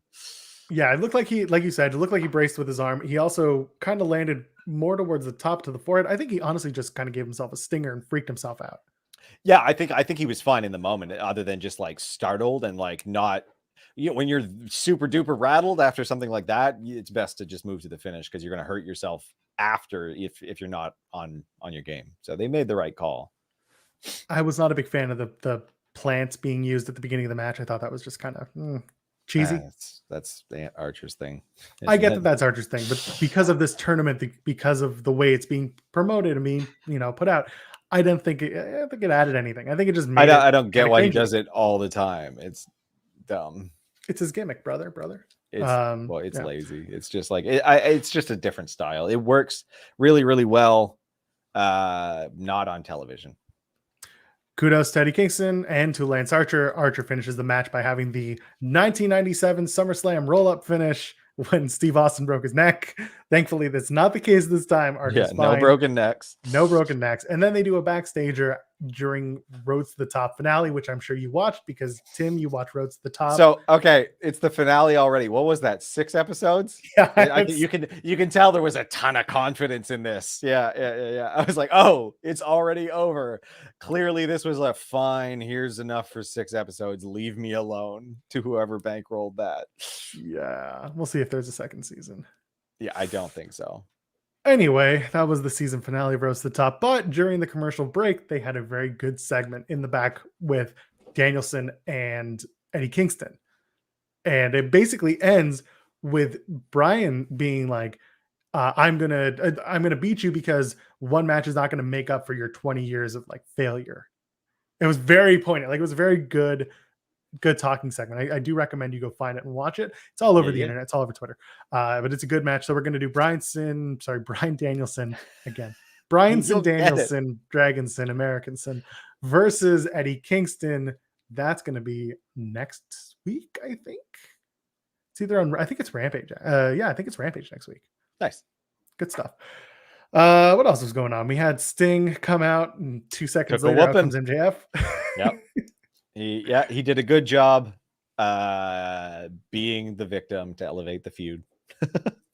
Yeah, it looked like like you said, it looked like he braced with his arm. He also kind of landed more towards the top to the forehead. I think he honestly just kind of gave himself a stinger and freaked himself out. Yeah, I think he was fine in the moment, other than just like startled and like not. When you're super duper rattled after something like that, it's best to just move to the finish, because you're going to hurt yourself after if you're not on your game. So they made the right call. I was not a big fan of the plants being used at the beginning of the match. I thought that was just kind of cheesy. That's Archer's thing. I get that's Archer's thing, but because of this tournament, because of the way it's being promoted and being put out, I don't think it added anything. I think it just made I don't get why he does it all the time. It's dumb. It's his gimmick, brother. It's lazy. It's just like it's just a different style. It works really, really well. Not on television. Kudos to Eddie Kingston and to Lance Archer. Archer finishes the match by having the 1997 SummerSlam roll-up finish when Steve Austin broke his neck. Thankfully, that's not the case this time. Archer's fine. No broken necks. No broken necks. And then they do a backstager during Roads to the Top finale, which I'm sure you watched, because Tim, you watched Roads to the Top. So, okay, it's the finale already. What was that? 6 episodes? Yeah. You can tell there was a ton of confidence in this. Yeah. I was like, oh, it's already over. Clearly, this was a fine. Here's enough for 6 episodes. Leave me alone, to whoever bankrolled that. Yeah. We'll see if there's a second season. Yeah, I don't think so. Anyway, that was the season finale of Roast to the Top. But during the commercial break, they had a very good segment in the back with Danielson and Eddie Kingston. And it basically ends with Bryan being like, I'm gonna beat you because one match is not gonna make up for your 20 years of like failure. It was very poignant. Like, it was a very good talking segment. I do recommend you go find it and watch it. It's all over the internet. It's all over Twitter. But it's a good match. So we're going to do Bryan Danielson again. Bryanson, Danielson, Dragonson, Americanson versus Eddie Kingston. That's going to be next week, I think. It's either on, I think it's Rampage. I think it's Rampage next week. Nice. Good stuff. What else was going on? We had Sting come out, and 2 seconds later out comes MJF. Yep. He did a good job being the victim to elevate the feud.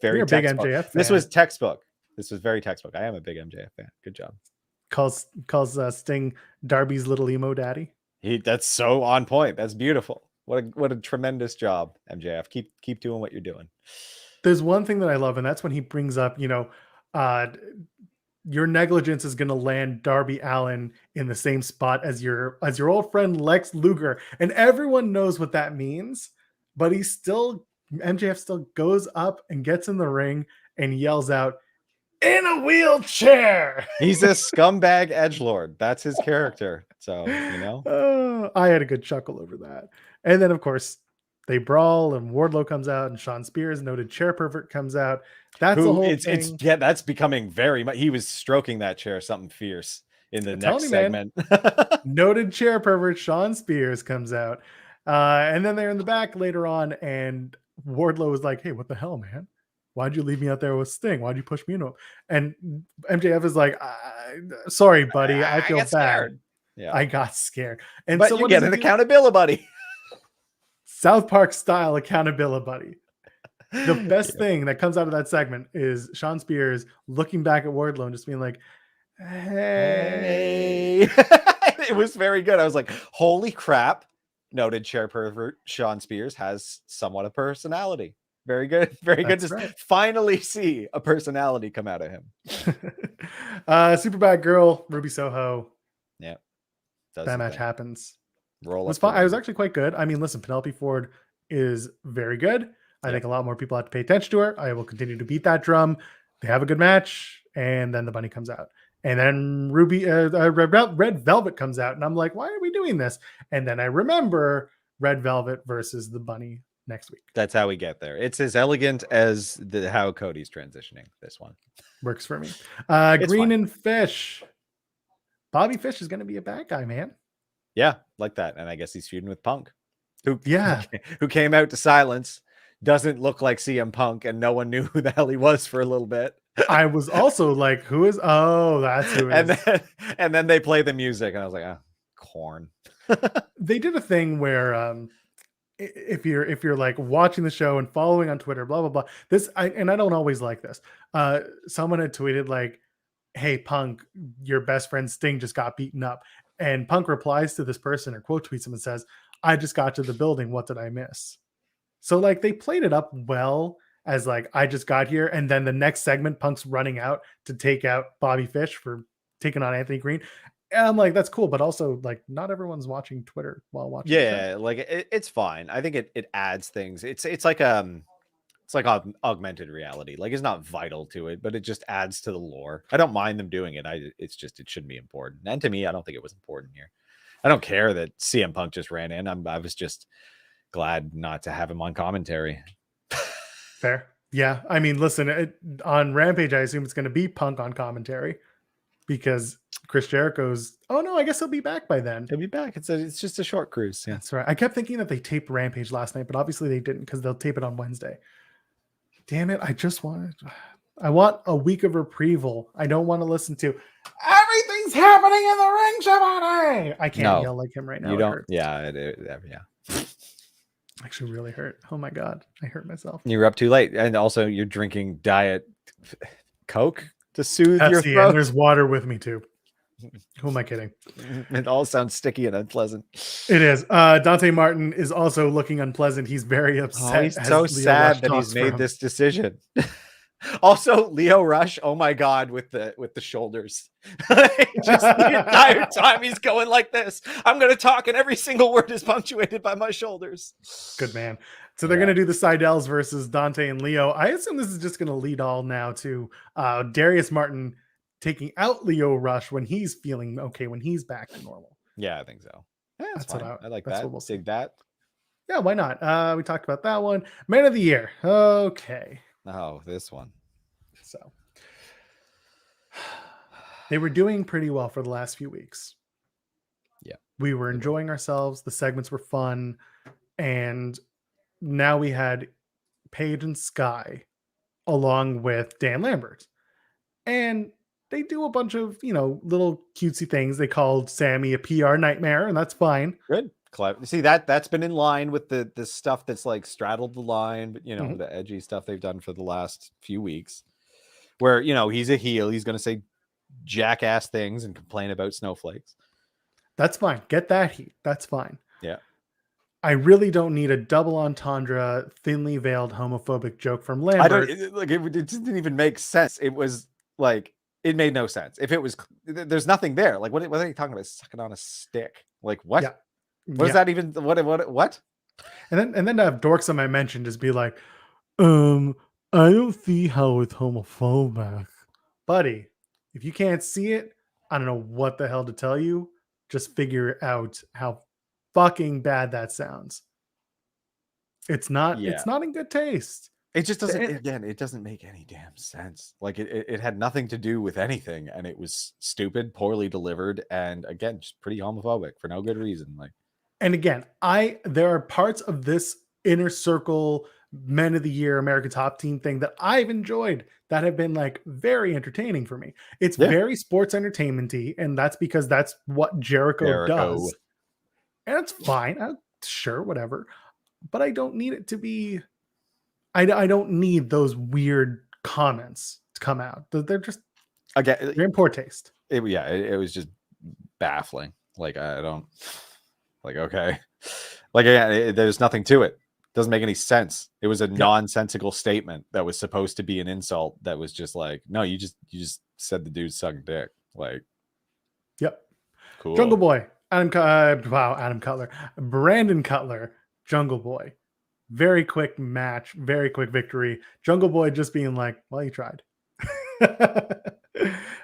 Very big MJF fan. This was textbook. This was very textbook. I am a big MJF fan. Good job. Calls Sting Darby's little emo daddy. That's so on point. That's beautiful. What a tremendous job, MJF. Keep doing what you're doing. There's one thing that I love, and that's when he brings up, your negligence is going to land Darby Allin in the same spot as your old friend Lex Luger. And everyone knows what that means, but he still MJF still goes up and gets in the ring and yells out, "In a wheelchair!" He's a scumbag edgelord. That's his character. So, you know. I had a good chuckle over that. And then, of course, they brawl and Wardlow comes out and Sean Spears, noted chair pervert, comes out. That's the whole thing. Yeah, that's becoming very much. He was stroking that chair, something fierce in the next segment. Noted chair pervert Sean Spears comes out. And then they're in the back later on, and Wardlow was like, "Hey, what the hell, man? Why'd you leave me out there with Sting? Why'd you push me into him?" And MJF is like, "Sorry, buddy. I feel bad. Scared. Yeah, I got scared." And but so you get an accountability buddy. South Park style accountability buddy. The best thing that comes out of that segment is Sean Spears looking back at Wardlow and just being like, "Hey." It was very good. I was like, holy crap. Noted chair pervert Sean Spears has somewhat of personality. Very good. Very good to finally see a personality come out of him. Super bad girl, Ruby Soho. Yeah. That match happens. It was fun. I was actually quite good. I mean, listen, Penelope Ford is very good. I think a lot more people have to pay attention to her. I will continue to beat that drum. They have a good match, and then the bunny comes out. And then Red Velvet comes out, and I'm like, why are we doing this? And then I remember Red Velvet versus the bunny next week. That's how we get there. It's as elegant as how Cody's transitioning. This one works for me. Green and Fish. Bobby Fish is going to be a bad guy, man. Yeah, like that. And I guess he's feuding with Punk, who came out to silence. Doesn't look like CM Punk, and no one knew who the hell he was for a little bit. I was also like, who is? Oh, that's who it is. And then they play the music, and I was like, oh, corn. They did a thing where if you're like watching the show and following on Twitter, blah blah blah. I don't always like this. Someone had tweeted like, "Hey Punk, your best friend Sting just got beaten up," and Punk replies to this person or quote tweets him and says, "I just got to the building. What did I miss?" So like they played it up well as like, I just got here, and then the next segment, Punk's running out to take out Bobby Fish for taking on Anthony Green. And I'm like, that's cool, but also like not everyone's watching Twitter while watching. Yeah, like it's fine. I think it adds things. It's like augmented reality. Like it's not vital to it, but it just adds to the lore. I don't mind them doing it. It's just it shouldn't be important. And to me, I don't think it was important here. I don't care that CM Punk just ran in. I was just glad not to have him on commentary. Fair. Yeah. I mean, listen, on Rampage, I assume it's going to be Punk on commentary because Chris Jericho's, oh no, I guess he'll be back by then. He'll be back. It's just a short cruise. Yeah. That's right. I kept thinking that they taped Rampage last night, but obviously they didn't because they'll tape it on Wednesday. Damn it. I want a week of reprieval. I don't want to listen to everything's happening in the ring, Shabane. I can't yell like him right now. You don't. Yeah. Actually really hurt. Oh my God. I hurt myself. You were up too late. And also you're drinking Diet Coke to soothe your throat. And there's water with me too. Who am I kidding? It all sounds sticky and unpleasant. It is. Dante Martin is also looking unpleasant. He's very upset. He's so sad that he's made this decision. Also, Lio Rush, oh my God, with the shoulders. Just the entire time he's going like this. I'm going to talk and every single word is punctuated by my shoulders. Good man. So they're going to do the Seidel's versus Dante and Lio. I assume this is just going to lead all now to Darius Martin taking out Lio Rush when he's feeling okay, when he's back to normal. Yeah, I think so. Yeah, that's fine. I like that. We'll dig that. Yeah, why not? We talked about that one. Man of the Year. Okay. Oh, this one. So they were doing pretty well for the last few weeks. Yeah. We were enjoying ourselves. The segments were fun. And now we had Paige and Sky along with Dan Lambert. And they do a bunch of, little cutesy things. They called Sammy a PR nightmare, and that's fine. Good. Clever. See, that's been in line with the stuff that's like straddled the line, but the edgy stuff they've done for the last few weeks where, he's a heel. He's going to say jackass things and complain about snowflakes. That's fine. Get that heat. That's fine. Yeah. I really don't need a double entendre, thinly veiled homophobic joke from Lambert. It didn't even make sense. It was like, it made no sense. If it was, there's nothing there. Like, what are you talking about? Sucking on a stick. Like, what? Yeah. What is that even? What? And then to have dorks on my mention just be like, I don't see how it's homophobic. Buddy, if you can't see it, I don't know what the hell to tell you. Just figure out how fucking bad that sounds. It's not Yeah. in good taste. It just doesn't, And- again, it doesn't make any damn sense. Like it had nothing to do with anything, and it was stupid, poorly delivered, and again, just pretty homophobic for no good reason. Like, And again, there are parts of this inner circle men of the year American Top Team thing that I've enjoyed that have been like very entertaining for me. It's Yeah. very sports entertainment-y, and that's because that's what Jericho does. And it's fine. Sure, whatever. But I don't need it to be. I don't need those weird comments to come out. They're just again, they're in poor taste. it was just baffling. Like, I don't, like, okay, like, yeah, there's nothing to it. Doesn't make any sense. It was a nonsensical statement that was supposed to be an insult. That was just like, no, you just said the dude sucked dick. Like, Yep. cool. Jungle Boy, Adam Cutler, Brandon Cutler, Jungle Boy. Very quick match, very quick victory. Jungle Boy just being like, well, you tried.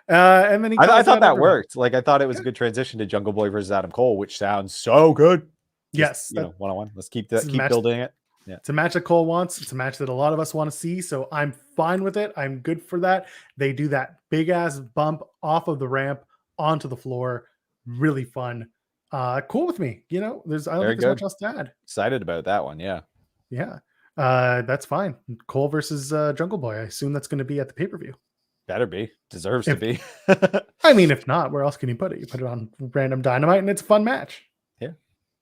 And then I thought that worked. Like, I thought it was a good transition to Jungle Boy versus Adam Cole, which sounds so good. Yes, one-on-one. Let's keep building it. Yeah, it's a match that Cole wants. It's a match that a lot of us want to see. So I'm fine with it. I'm good for that. They do that big ass bump off of the ramp onto the floor. Really fun. Cool with me. I don't think there's much else to add. Excited about that one. Yeah. Yeah. That's fine. Cole versus Jungle Boy. I assume that's going to be at the pay-per-view. Better be. Deserves to be. I mean, if not, where else can you put it? You put it on Random Dynamite and it's a fun match. Yeah.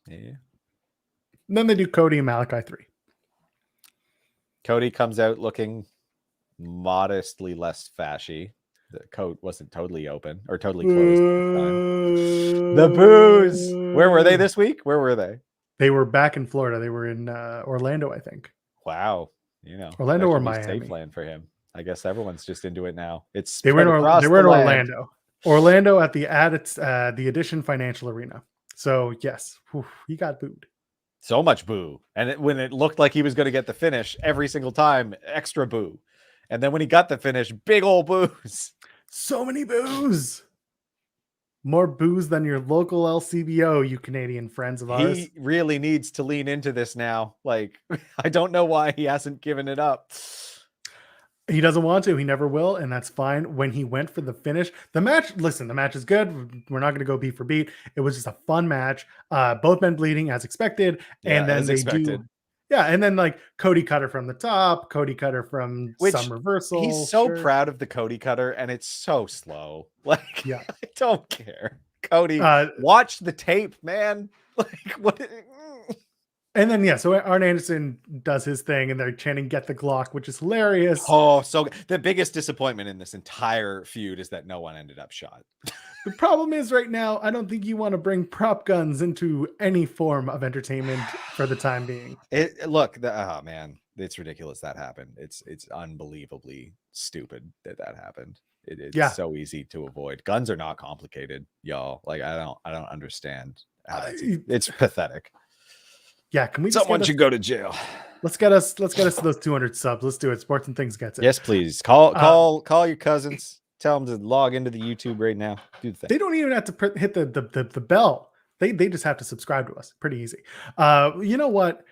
And then they do Cody and Malachi 3. Cody comes out looking modestly less fashy. The coat wasn't totally open or totally closed. The boos. Where were they this week? Where were they? They were back in Florida. They were in Orlando, I think. Wow. Orlando or Miami. Safe land for him. I guess everyone's just into it now. They were in Orlando. Orlando at the Edition Financial Arena. So yes, he got booed. So much boo. And when it looked like he was going to get the finish every single time, extra boo. And then when he got the finish, big old boos. So many boos. More boos than your local LCBO, you Canadian friends of ours. He really needs to lean into this now. Like, I don't know why he hasn't given it up. He doesn't want to. He never will, and that's fine. When he went for the finish, the match is good. We're not going to go beat for beat. It was just a fun match. Both men bleeding as expected, and then and then like Cody cutter from the top, Cody cutter from some reversal. He's so proud of the Cody cutter, and it's so slow. Like, I don't care. Cody, watch the tape, man. Like, what? And then, so Arn Anderson does his thing and they're chanting "Get the Glock," which is hilarious. Oh, so the biggest disappointment in this entire feud is that no one ended up shot. The problem is right now, I don't think you want to bring prop guns into any form of entertainment for the time being. Oh man, it's ridiculous that happened. It's unbelievably stupid that happened. It's so easy to avoid. Guns are not complicated, y'all. Like, I don't understand. It's pathetic. Yeah, can we? Someone should go to jail. Let's get us to those 200 subs. Let's do it. Sports and Things gets it. Yes, please. Call your cousins. Tell them to log into the YouTube right now. Do the thing. They don't even have to hit the bell. They just have to subscribe to us. Pretty easy. You know what?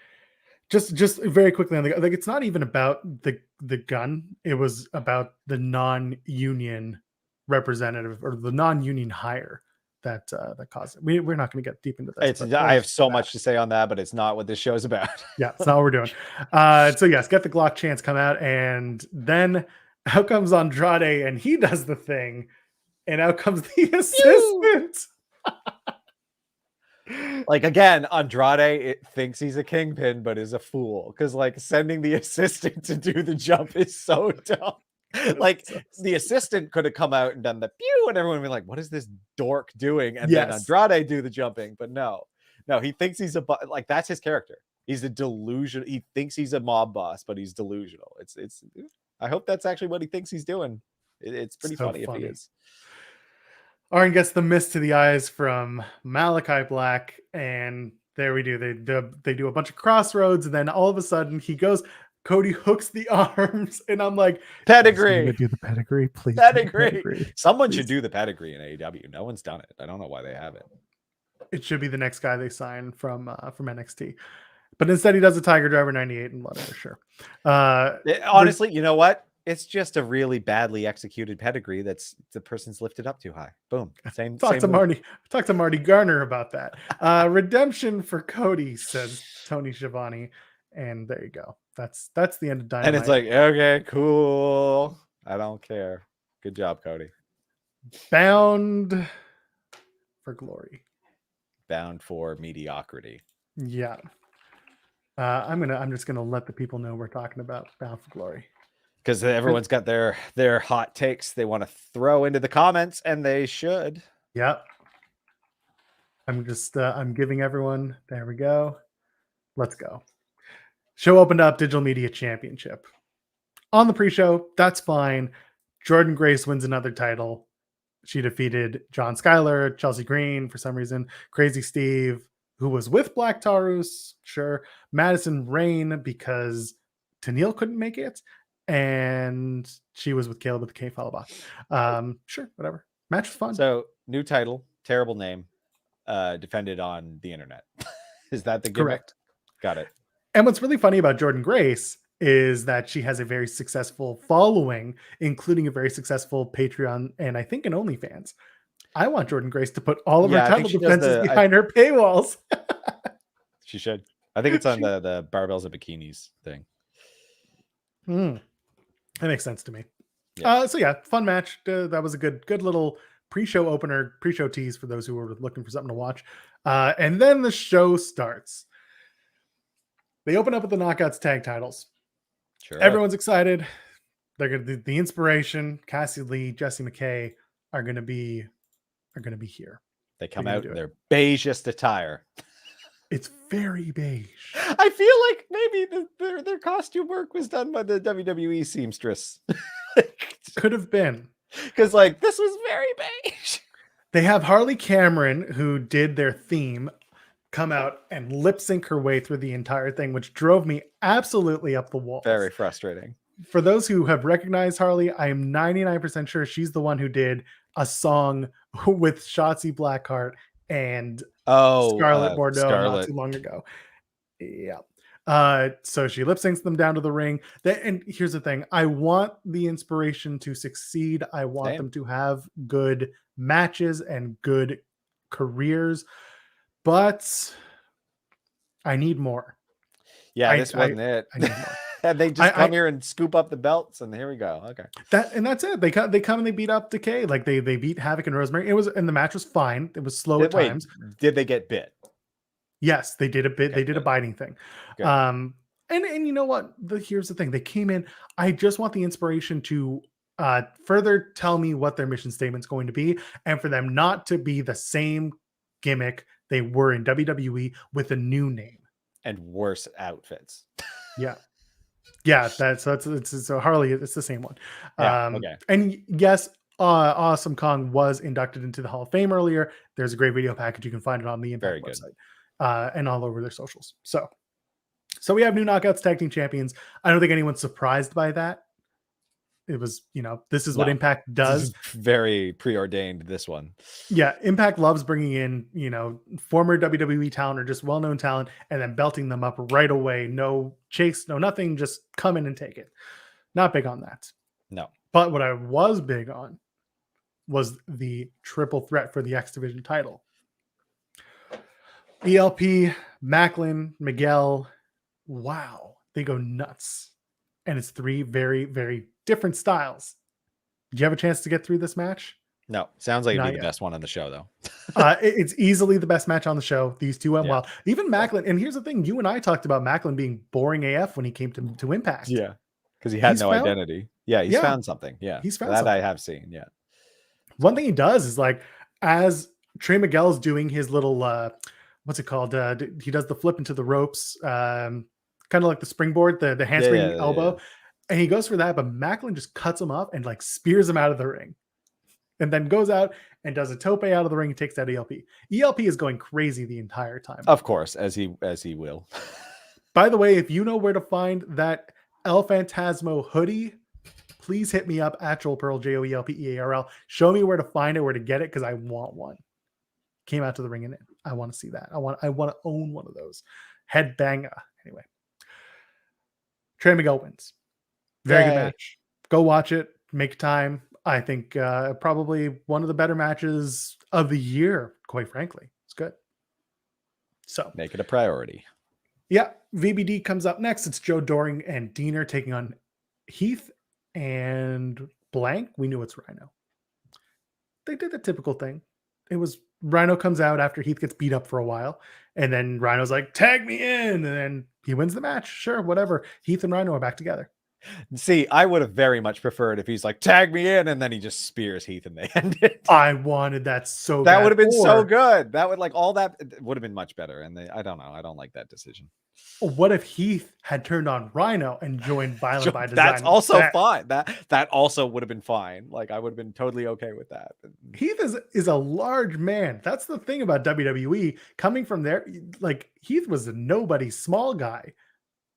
Just very quickly on like it's not even about the gun. It was about the non-union representative or the non-union hire that caused it. We're not going to get deep into this. I have so much to say on that, but it's not what this show is about. Yeah, it's not what we're doing. So yes, get the Glock chants come out, and then out comes Andrade, and he does the thing, and out comes the assistant. Like, again, Andrade thinks he's a kingpin, but is a fool because like sending the assistant to do the jump is so dumb. Like, the assistant could have come out and done the pew, and everyone would be like, "What is this dork doing?" And then Andrade do the jumping, but no, he thinks he's like that's his character. He's a delusion. He thinks he's a mob boss, but he's delusional. It's. I hope that's actually what he thinks he's doing. It's pretty funny if he is. Arn gets the mist to the eyes from Malachi Black, and There we do. They do a bunch of crossroads, and then all of a sudden Cody hooks the arms, and I'm like, Pedigree. do the pedigree, please. Do the Pedigree. Someone please. should do the pedigree in AEW. No one's done it. I don't know why they haven't. It should be the next guy they sign from NXT, but instead he does a Tiger Driver 98 and whatever. Sure. Honestly, you know what? It's just a really badly executed pedigree that's the person's lifted up too high. Boom. Talk to Marty Garner about that. Redemption for Cody, says Tony Schiavone, and there you go. That's the end of Dynamite. And it's like, okay, cool. I don't care. Good job, Cody. Bound for glory. Bound for mediocrity. Yeah. I'm just gonna let the people know we're talking about Bound for Glory. Because everyone's got their hot takes they want to throw into the comments, and they should. Yep. I'm giving everyone. There we go. Let's go. Show opened up Digital Media Championship. On the pre-show, that's fine. Jordan Grace wins another title. She defeated John Skyler, Chelsea Green for some reason, Crazy Steve, who was with Black Taurus, sure. Madison Rain because Tennille couldn't make it. And she was with Caleb with the K followed by. Sure, whatever. Match was fun. So new title, terrible name, defended on the internet. Is that the gimmick? Correct? Got it. And what's really funny about Jordan Grace is that she has a very successful following, including a very successful Patreon and I think an OnlyFans. I want Jordan Grace to put all of her title defenses behind her paywalls. She should. I think it's on the barbells and bikinis thing. That makes sense to me. Yeah. So yeah, fun match. That was a good little pre-show opener, pre-show tease for those who were looking for something to watch. And then the show starts. They open up with the Knockouts tag titles. Sure. Everyone's excited. They're gonna the inspiration. Cassie Lee, Jessie McKay are gonna be here. They come out in their beigest attire. It's very beige. I feel like maybe their costume work was done by the WWE seamstress. Could have been. Because this was very beige. They have Harley Cameron, who did their theme, come out and lip sync her way through the entire thing, which drove me absolutely up the wall. Very frustrating. For those who have recognized Harley, I am 99% sure she's the one who did a song with Shotzi Blackheart and Scarlett Bordeaux not too long ago. Yeah. So she lip syncs them down to the ring. And here's the thing. I want the inspiration to succeed. I want them to have good matches and good careers, but I need more. Yeah, this wasn't it. I need more. And they just come here and scoop up the belts, and here we go. Okay. That's it. They come and they beat up Decay. They beat Havoc and Rosemary. And the match was fine. It was slow at times. Did they get bit? Yes, they did a bit. They did a biting thing. Good. And you know what? Here's the thing. They came in. I just want the inspiration to further tell me what their mission statement's going to be, and for them not to be the same gimmick they were in WWE with a new name and worse outfits. Yeah. Yeah, so Harley, it's the same one. Okay. And yes, Awesome Kong was inducted into the Hall of Fame earlier. There's a great video package. You can find it on the Impact website and all over their socials. So we have new Knockouts Tag Team Champions. I don't think anyone's surprised by that. It was, this is what Impact does. Very preordained, this one. Yeah, Impact loves bringing in, former WWE talent or just well-known talent and then belting them up right away. No chase, no nothing, just come in and take it. Not big on that. No. But what I was big on was the triple threat for the X Division title. ELP, Macklin, Miguel, wow, they go nuts. And it's three very, very different styles. Did you have a chance to get through this match? No. Sounds like it'd be the best one on the show, though. It's easily the best match on the show. These two went well. Even Macklin, and here's the thing, you and I talked about Macklin being boring AF when he came to Impact. Yeah. Because he had no identity. Yeah, he's found something. Yeah. He's found that something. I have seen. Yeah. One thing he does is as Trey Miguel's doing his little what's it called? He does the flip into the ropes, kind of like the springboard, the handspring elbow. Yeah. And he goes for that, but Macklin just cuts him off and spears him out of the ring. and then goes out and does a tope out of the ring and takes out ELP. ELP is going crazy the entire time. Of course, as he will. By the way, if you know where to find that El Phantasmo hoodie, please hit me up at Joel Pearl, JOELPEARL. Show me where to find it, where to get it, because I want one. Came out to the ring in it. I want to see that. I want to own one of those. Headbanger. Anyway. Trey Miguel wins. Very good match. Go watch it. Make time. I think probably one of the better matches of the year, quite frankly. It's good. So make it a priority. Yeah. VBD comes up next. It's Joe Doring and Diener taking on Heath and Blank. We knew it's Rhino. They did the typical thing. It was Rhino comes out after Heath gets beat up for a while, and then Rhino's like, tag me in, and then he wins the match. Sure, whatever. Heath and Rhino are back together. See, I would have very much preferred if he's like, tag me in, and then he just spears Heath and they end it. I wanted that so that bad. would have been so good. That would all that would have been much better. And I don't know. I don't like that decision. What if Heath had turned on Rhino and joined Violent by Design? That's also fine. That also would have been fine. Like I would have been totally okay with that. Heath is a large man. That's the thing about WWE. Coming from there, like Heath was a nobody small guy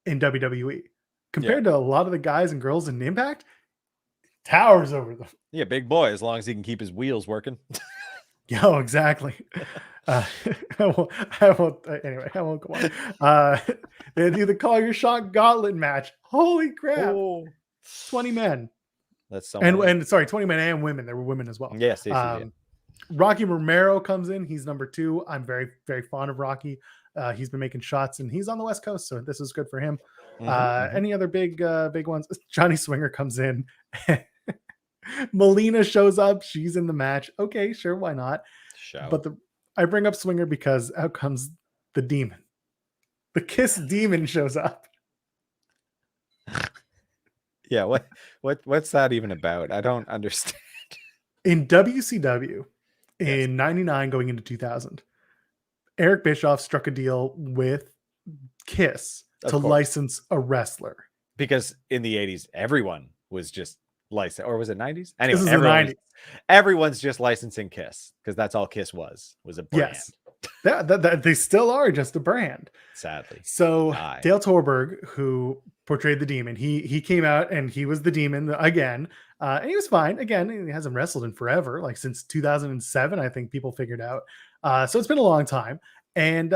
in WWE. Compared to a lot of the guys and girls in Impact, towers over them. Yeah, big boy, as long as he can keep his wheels working. Yo, exactly. I won't go on. They do the Call Your Shot Gauntlet match. Holy crap. Oh. 20 men. That's so and sorry, 20 men and women. There were women as well. Yes. Rocky Romero comes in. He's number 2. I'm very, very fond of Rocky. He's been making shots and he's on the West Coast, so this is good for him. Any other big ones? Johnny Swinger comes in. Melina shows up. She's in the match. Okay, sure, why not? But I bring up Swinger because out comes the demon. The Kiss demon shows up. Yeah, what's that even about? I don't understand. In WCW, in 99 going into 2000, Eric Bischoff struck a deal with Kiss to license a wrestler. Because in the 80s, everyone was just licensed. Or was it 90s? Anyway, this is the 90s. Everyone's just licensing Kiss because that's all Kiss was a brand. Yes. They still are just a brand. Sadly. So Dale Torberg, who portrayed the demon, he came out and he was the demon again. And he was fine. Again, he hasn't wrestled in forever, like since 2007, I think people figured out. So it's been a long time. And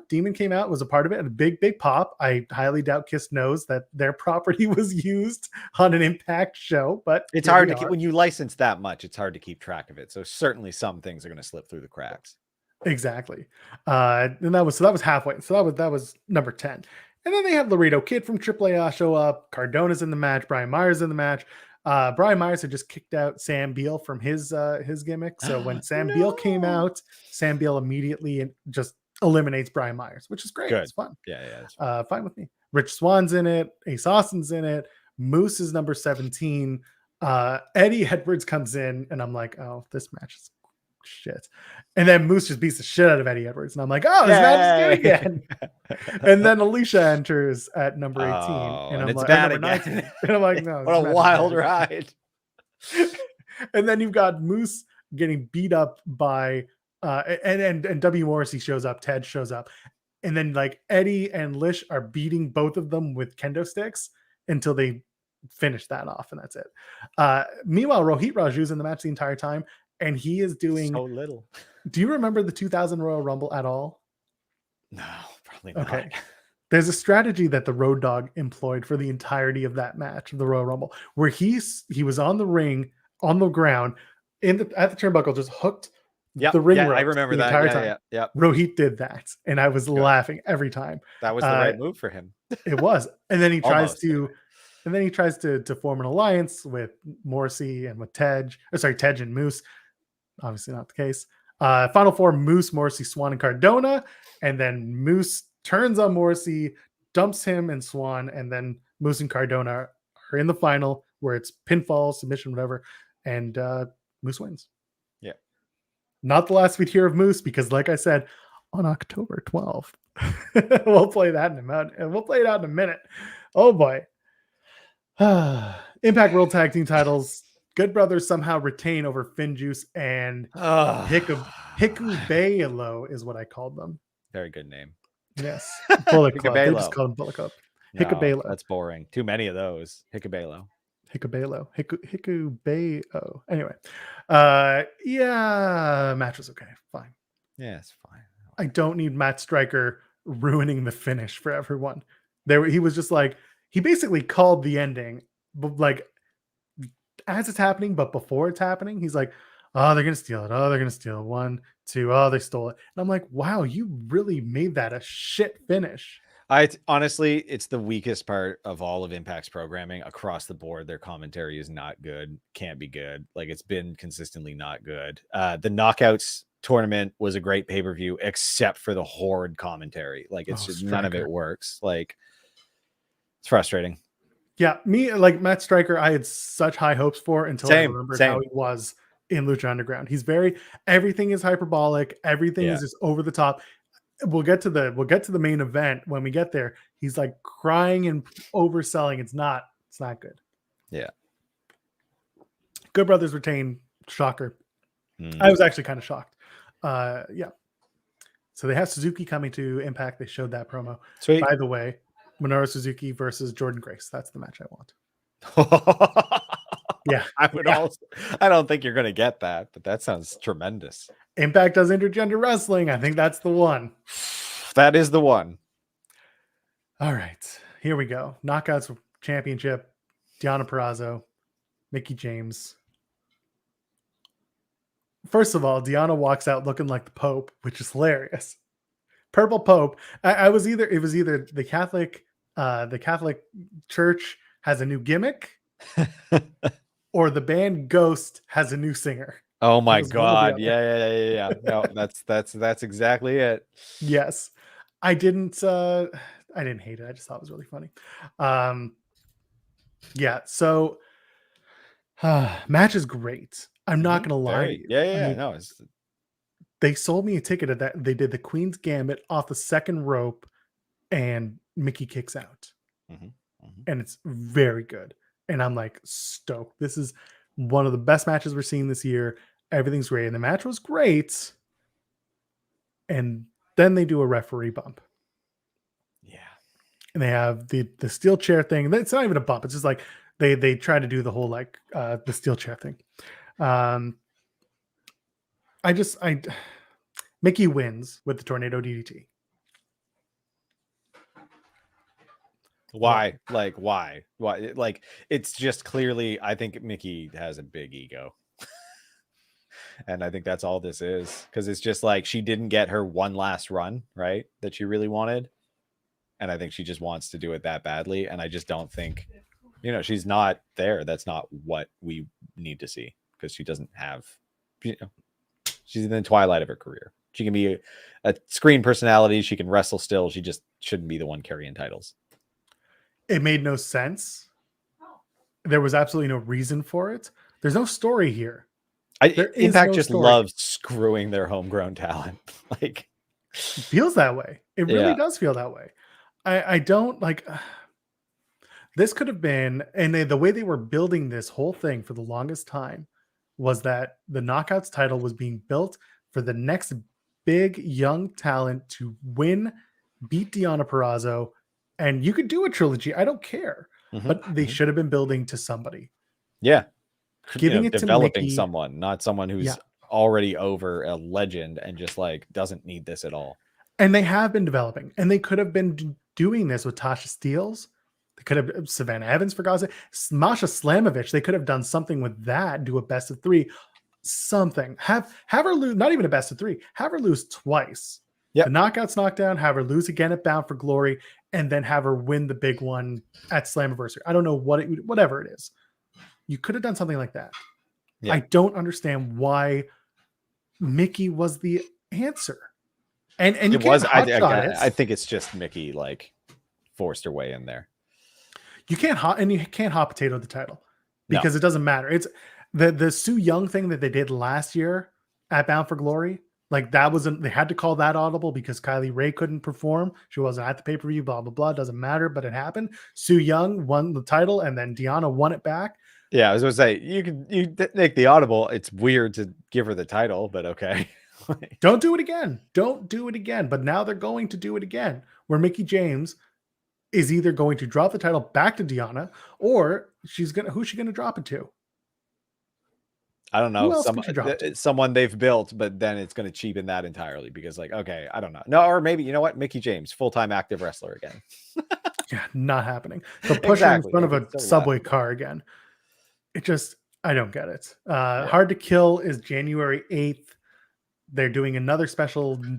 Demon came out, was a part of it, and a big pop. I highly doubt Kiss knows that their property was used on an Impact show, but it's hard to keep when you license that much. It's hard to keep track of it. So certainly some things are going to slip through the cracks. Exactly. And that was halfway. So that was number 10. And then they had Laredo Kid from AAA show up. Cardona's in the match. Brian Myers in the match. Brian Myers had just kicked out Sam Beal from his gimmick. So when Sam Beal came out, Sam Beal immediately just eliminates Brian Myers, which is great. Good. It's fun. Yeah. Fine with me. Rich Swann's in it. Ace Austin's in it. Moose is number 17. Eddie Edwards comes in, and I'm like, oh, this match is shit. And then Moose just beats the shit out of Eddie Edwards, and I'm like, oh, this match is good again. And then Alicia enters at number 18, and I'm like, number 19, and I'm like, no, what a wild ride. And then you've got Moose getting beat up by and W. Morrissey shows up, Ted shows up, and then like Eddie and Lish are beating both of them with kendo sticks until they finish that off, and that's it. Meanwhile, Rohit Raju's in the match the entire time, and he is doing so little. Do you remember the 2000 Royal Rumble at all? No, probably not. Okay. There's a strategy that the Road Dogg employed for the entirety of that match, the Royal Rumble, where he was on the ring, on the ground, at the turnbuckle, just hooked the ring rope. I remember that entire time. Yeah. Rohit did that, and I was laughing every time. That was the right move for him. It was. And then he tries to form an alliance with Morrissey and with Tej and Moose. Obviously not the case. Final four: Moose, Morrissey, Swan, and Cardona. And then Moose turns on Morrissey, dumps him and Swan, and then Moose and Cardona are in the final where it's pinfall, submission, whatever, and Moose wins. Yeah. Not the last we'd hear of Moose, because like I said, on October 12th, we'll play that in a minute, and we'll play it out in a minute. Oh boy. Impact World Tag Team titles Good Brothers somehow retain over Finn Juice and Hikubalo is what I called them. Very good name. Yes. Bullet Club. They just Hikubalo. call them Bullet Club. No, Hikubalo. that's boring. Too many of those. Hikubalo. Hikubalo. Anyway. Yeah, match was okay. Fine. Yeah, it's fine. I don't need Matt Striker ruining the finish for everyone. He was just like, he basically called the ending, but like as it's happening, but before it's happening, he's like, oh, they're gonna steal it. Oh, they're gonna steal it. 1, 2. Oh, they stole it. And I'm like, wow, you really made that a shit finish. Honestly, it's the weakest part of all of Impact's programming across the board. Their commentary is not good, can't be good. Like, it's been consistently not good. The Knockouts tournament was a great pay-per-view, except for the horde commentary. Like, it's just none of it works. Like, it's frustrating. Yeah, me, like Matt Striker, I had such high hopes for until I remembered how he was in Lucha Underground. He's everything is hyperbolic, everything is just over the top. We'll get to the main event when we get there. He's like crying and overselling. It's not good. Yeah. Good Brothers retain. Shocker. I was actually kind of shocked. Yeah. So they have Suzuki coming to Impact. They showed that promo. Sweet. By the way, Minoru Suzuki versus Jordan Grace. That's the match I want. Yeah. I don't think you're going to get that, but that sounds tremendous. Impact does intergender wrestling. I think that's the one. That is the one. All right. Here we go. Knockouts Championship. Deonna Purrazzo. Mickie James. First of all, Deonna walks out looking like the Pope, which is hilarious. Purple Pope. It was either the Catholic Church has a new gimmick, or the band Ghost has a new singer. Oh my God! Yeah. No, that's exactly it. Yes, I didn't hate it. I just thought it was really funny. Yeah. So, match is great. I'm not gonna lie to you. Yeah. No, they sold me a ticket at that. They did the Queen's Gambit off the second rope, and Mickie kicks out, and it's very good. And I'm like stoked. This is one of the best matches we're seeing this year. Everything's great, and the match was great. And then they do a referee bump. Yeah, and they have the steel chair thing. It's not even a bump. It's just like they try to do the whole like the steel chair thing. Mickie wins with the tornado DDT. Why? Like, why? Like, it's just clearly, I think Mickie has a big ego. And I think that's all this is. Because it's just like, she didn't get her one last run, right? That she really wanted. And I think she just wants to do it that badly. And I just don't think, she's not there. That's not what we need to see. Because she doesn't have, she's in the twilight of her career. She can be a screen personality. She can wrestle still. She just shouldn't be the one carrying titles. It made no sense. There was absolutely no reason for it. There's no story here. Impact just loves screwing their homegrown talent. Like, it feels that way. It really does feel that way. I don't like. This could have been, and the way they were building this whole thing for the longest time was that the Knockouts title was being built for the next big young talent to win, beat Deonna Purrazzo, and you could do a trilogy. I don't care, but they should have been building to somebody. Yeah. Giving it developing to Mickie, someone, not someone who's already over a legend and just like doesn't need this at all. And they have been developing, and they could have been doing this with Tasha Steelz. They could have Savannah Evans, for God's sake, Masha Slamovich. They could have done something with that. Do a best of 3, something. Have her lose, not even a best of 3. Have her lose twice. The Knockouts knockdown. Have her lose again at Bound for Glory, and then have her win the big one at Slammiversary. I don't know whatever it is. You could have done something like that. Yeah. I don't understand why Mickie was the answer. And it was. I think it's just Mickie like forced her way in there. You can't hot potato the title because it doesn't matter. It's the Su Yung thing that they did last year at Bound for Glory. Like that wasn't. They had to call that audible because Kylie Ray couldn't perform. She wasn't at the pay-per-view. Blah blah blah. Doesn't matter, but it happened. Su Yung won the title, and then Deonna won it back. Yeah, I was gonna say you make the audible. It's weird to give her the title, but okay. Don't do it again. Don't do it again. But now they're going to do it again, where Mickie James is either going to drop the title back to Deonna, or who's she gonna drop it to? I don't know. Who else can she drop it to? Someone they've built, but then it's going to cheapen that entirely because, like, okay, I don't know. No, or maybe you know what? Mickie James, full-time active wrestler again. Yeah, not happening. They'll push her in front of a So subway car again. I don't get it. Hard to Kill is January 8th. They're doing another special, I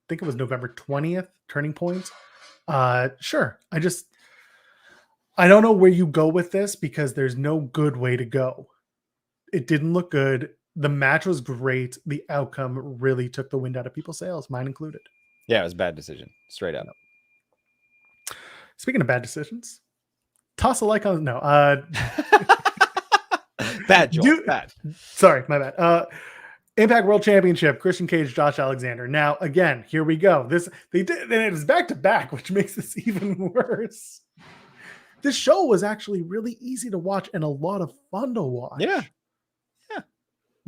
think it was November 20th, Turning Point. Sure. I don't know where you go with this because there's no good way to go. It didn't look good. The match was great. The outcome really took the wind out of people's sails, mine included. Yeah, it was a bad decision, straight up. Speaking of bad decisions, toss a like on no. Bad, Joel. Bad. Sorry, my bad. Impact World Championship, Christian Cage, Josh Alexander. Now, again, here we go. They did, and it was back to back, which makes this even worse. This show was actually really easy to watch and a lot of fun to watch. Yeah.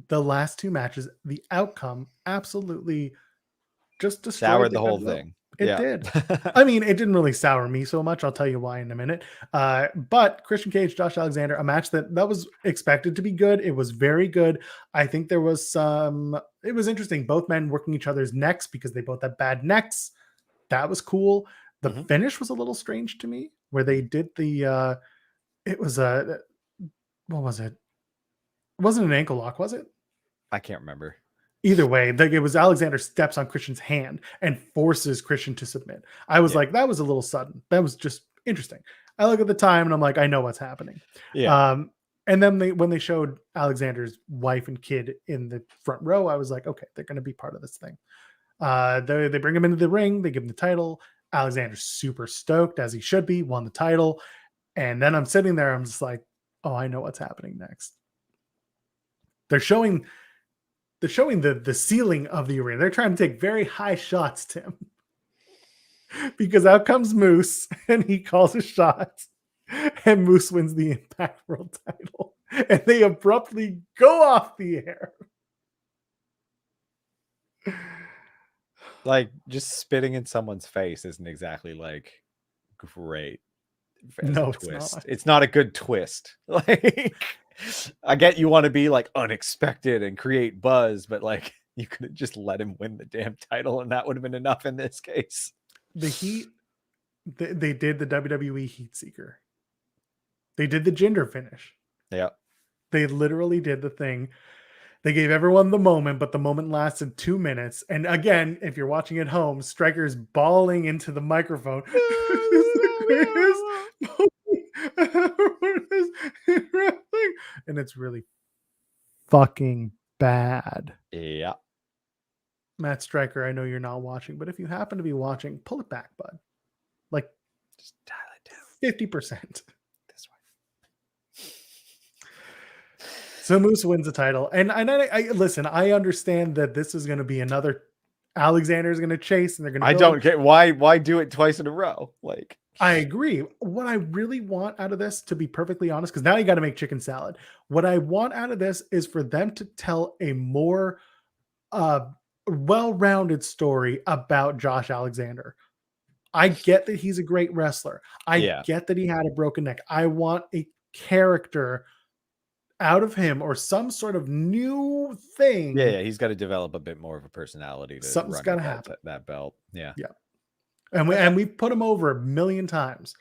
The last two matches, the outcome absolutely just destroyed soured the whole thing. It did. I mean, it didn't really sour me so much. I'll tell you why in a minute. But Christian Cage, Josh Alexander, a match that was expected to be good. It was very good. I think there was it was interesting. Both men working each other's necks because they both had bad necks. That was cool. The finish was a little strange to me where they did the, it was what was it? It wasn't an ankle lock, was it? I can't remember. Either way, it was Alexander steps on Christian's hand and forces Christian to submit. I was like, that was a little sudden. That was just interesting. I look at the time and I'm like, I know what's happening. Yeah. And then when they showed Alexander's wife and kid in the front row, I was like, okay, they're going to be part of this thing. They bring him into the ring. They give him the title. Alexander's super stoked, as he should be, won the title. And then I'm sitting there. I'm just like, oh, I know what's happening next. They're showing the ceiling of the arena. They're trying to take very high shots, Tim. Because out comes Moose and he calls a shot. And Moose wins the Impact World title. And they abruptly go off the air. Like, just spitting in someone's face isn't exactly like great. No, twist. It's not a good twist. Like, I get you want to be like unexpected and create buzz, but like you could have just let him win the damn title and that would have been enough in this case. The Heat, they did the WWE Heat Seeker. They did the Jinder finish. Yeah. They literally did the thing. They gave everyone the moment, but the moment lasted 2 minutes. And again, if you're watching at home, Striker's bawling into the microphone. This is the greatest moment and it's really fucking bad. Yeah. Matt Striker, I know you're not watching, but if you happen to be watching, pull it back, bud. Like, just dial it down 50%. This way. So Moose wins the title. And I listen, I understand that this is going to be another Alexander's going to chase and they're going to I don't get why do it twice in a row? Like, I agree. What I really want out of this, to be perfectly honest, because now you got to make chicken salad. What I want out of this is for them to tell a more well-rounded story about Josh Alexander. I get that he's a great wrestler. I get that he had a broken neck. I want a character out of him or some sort of new thing. Yeah, he's got to develop a bit more of a personality. Something's got to happen. That belt. Yeah. And we've put him over a million times.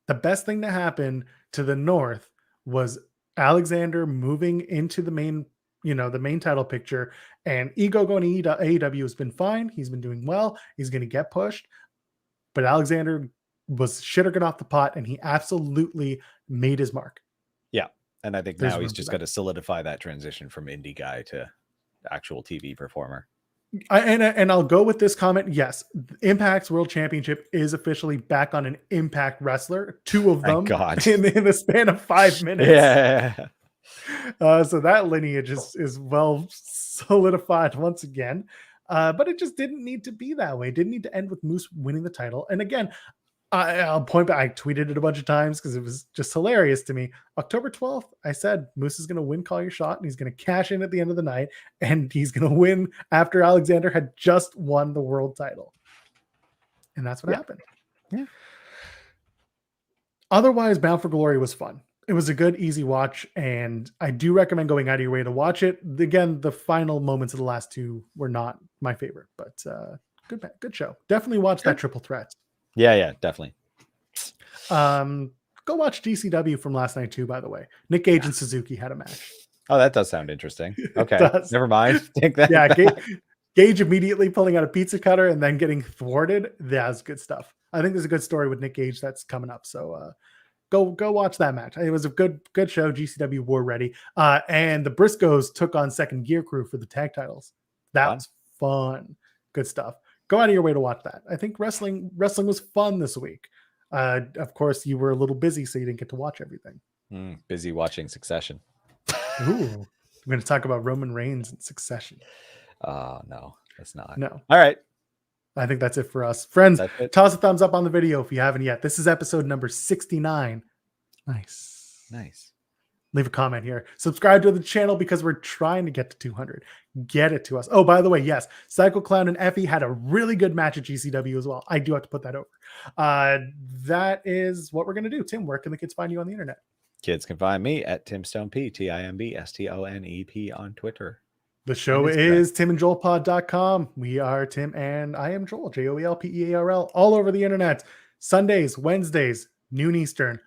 The best thing to happen to the North was Alexander moving into the main, the main title picture, and Ego going to AEW has been fine. He's been doing well. He's going to get pushed, but Alexander was shitting off the pot, and he absolutely made his mark. Yeah, and I think now he's just got to solidify that transition from indie guy to actual TV performer. And I'll go with this comment. Yes, Impact's World Championship is officially back on an Impact wrestler. 2 of them in the span of 5 minutes. Yeah. So that lineage is well solidified once again. But it just didn't need to be that way. It didn't need to end with Moose winning the title. And again, I'll point back. I tweeted it a bunch of times because it was just hilarious to me. October 12th, I said Moose is going to win Call Your Shot, and he's going to cash in at the end of the night, and he's going to win after Alexander had just won the world title. And that's what happened. Yeah. Otherwise, Bound for Glory was fun. It was a good, easy watch, and I do recommend going out of your way to watch it. Again, the final moments of the last two were not my favorite, but good show. Definitely watch that triple threat. Yeah, definitely. Go watch GCW from last night too, by the way. Nick Gage and Suzuki had a match. Oh, that does sound interesting. Okay, never mind. Take that. Yeah, Gage immediately pulling out a pizza cutter and then getting thwarted. That's good stuff. I think there's a good story with Nick Gage that's coming up. So go watch that match. It was a good show. GCW were ready. And the Briscoes took on Second Gear Crew for the tag titles. That was fun. Good stuff. Go out of your way to watch that. I think wrestling was fun this week. Of course, you were a little busy, so you didn't get to watch everything. Busy watching Succession. Ooh, we're going to talk about Roman Reigns and Succession. No, that's not. No. All right. I think that's it for us. Friends, toss a thumbs up on the video if you haven't yet. This is episode number 69. Nice. Leave a comment here. Subscribe to the channel because we're trying to get to 200. Get it to us. Oh, by the way, yes, Psycho Clown and Effie had a really good match at GCW as well. I do have to put that over. That is what we're going to do. Tim, where can the kids find you on the internet? Kids can find me at TimStoneP, TimbStonep on Twitter. The show is timandjoelpod.com. We are Tim and I am Joel, JOELPEARL, all over the internet. Sundays, Wednesdays, noon Eastern.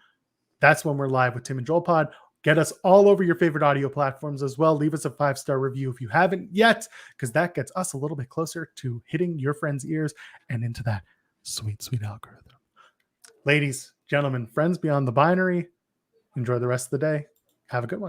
That's when we're live with Tim and Joel Pod. Get us all over your favorite audio platforms as well. Leave us a 5-star review if you haven't yet, because that gets us a little bit closer to hitting your friends' ears and into that sweet, sweet algorithm. Ladies, gentlemen, friends beyond the binary, enjoy the rest of the day. Have a good one.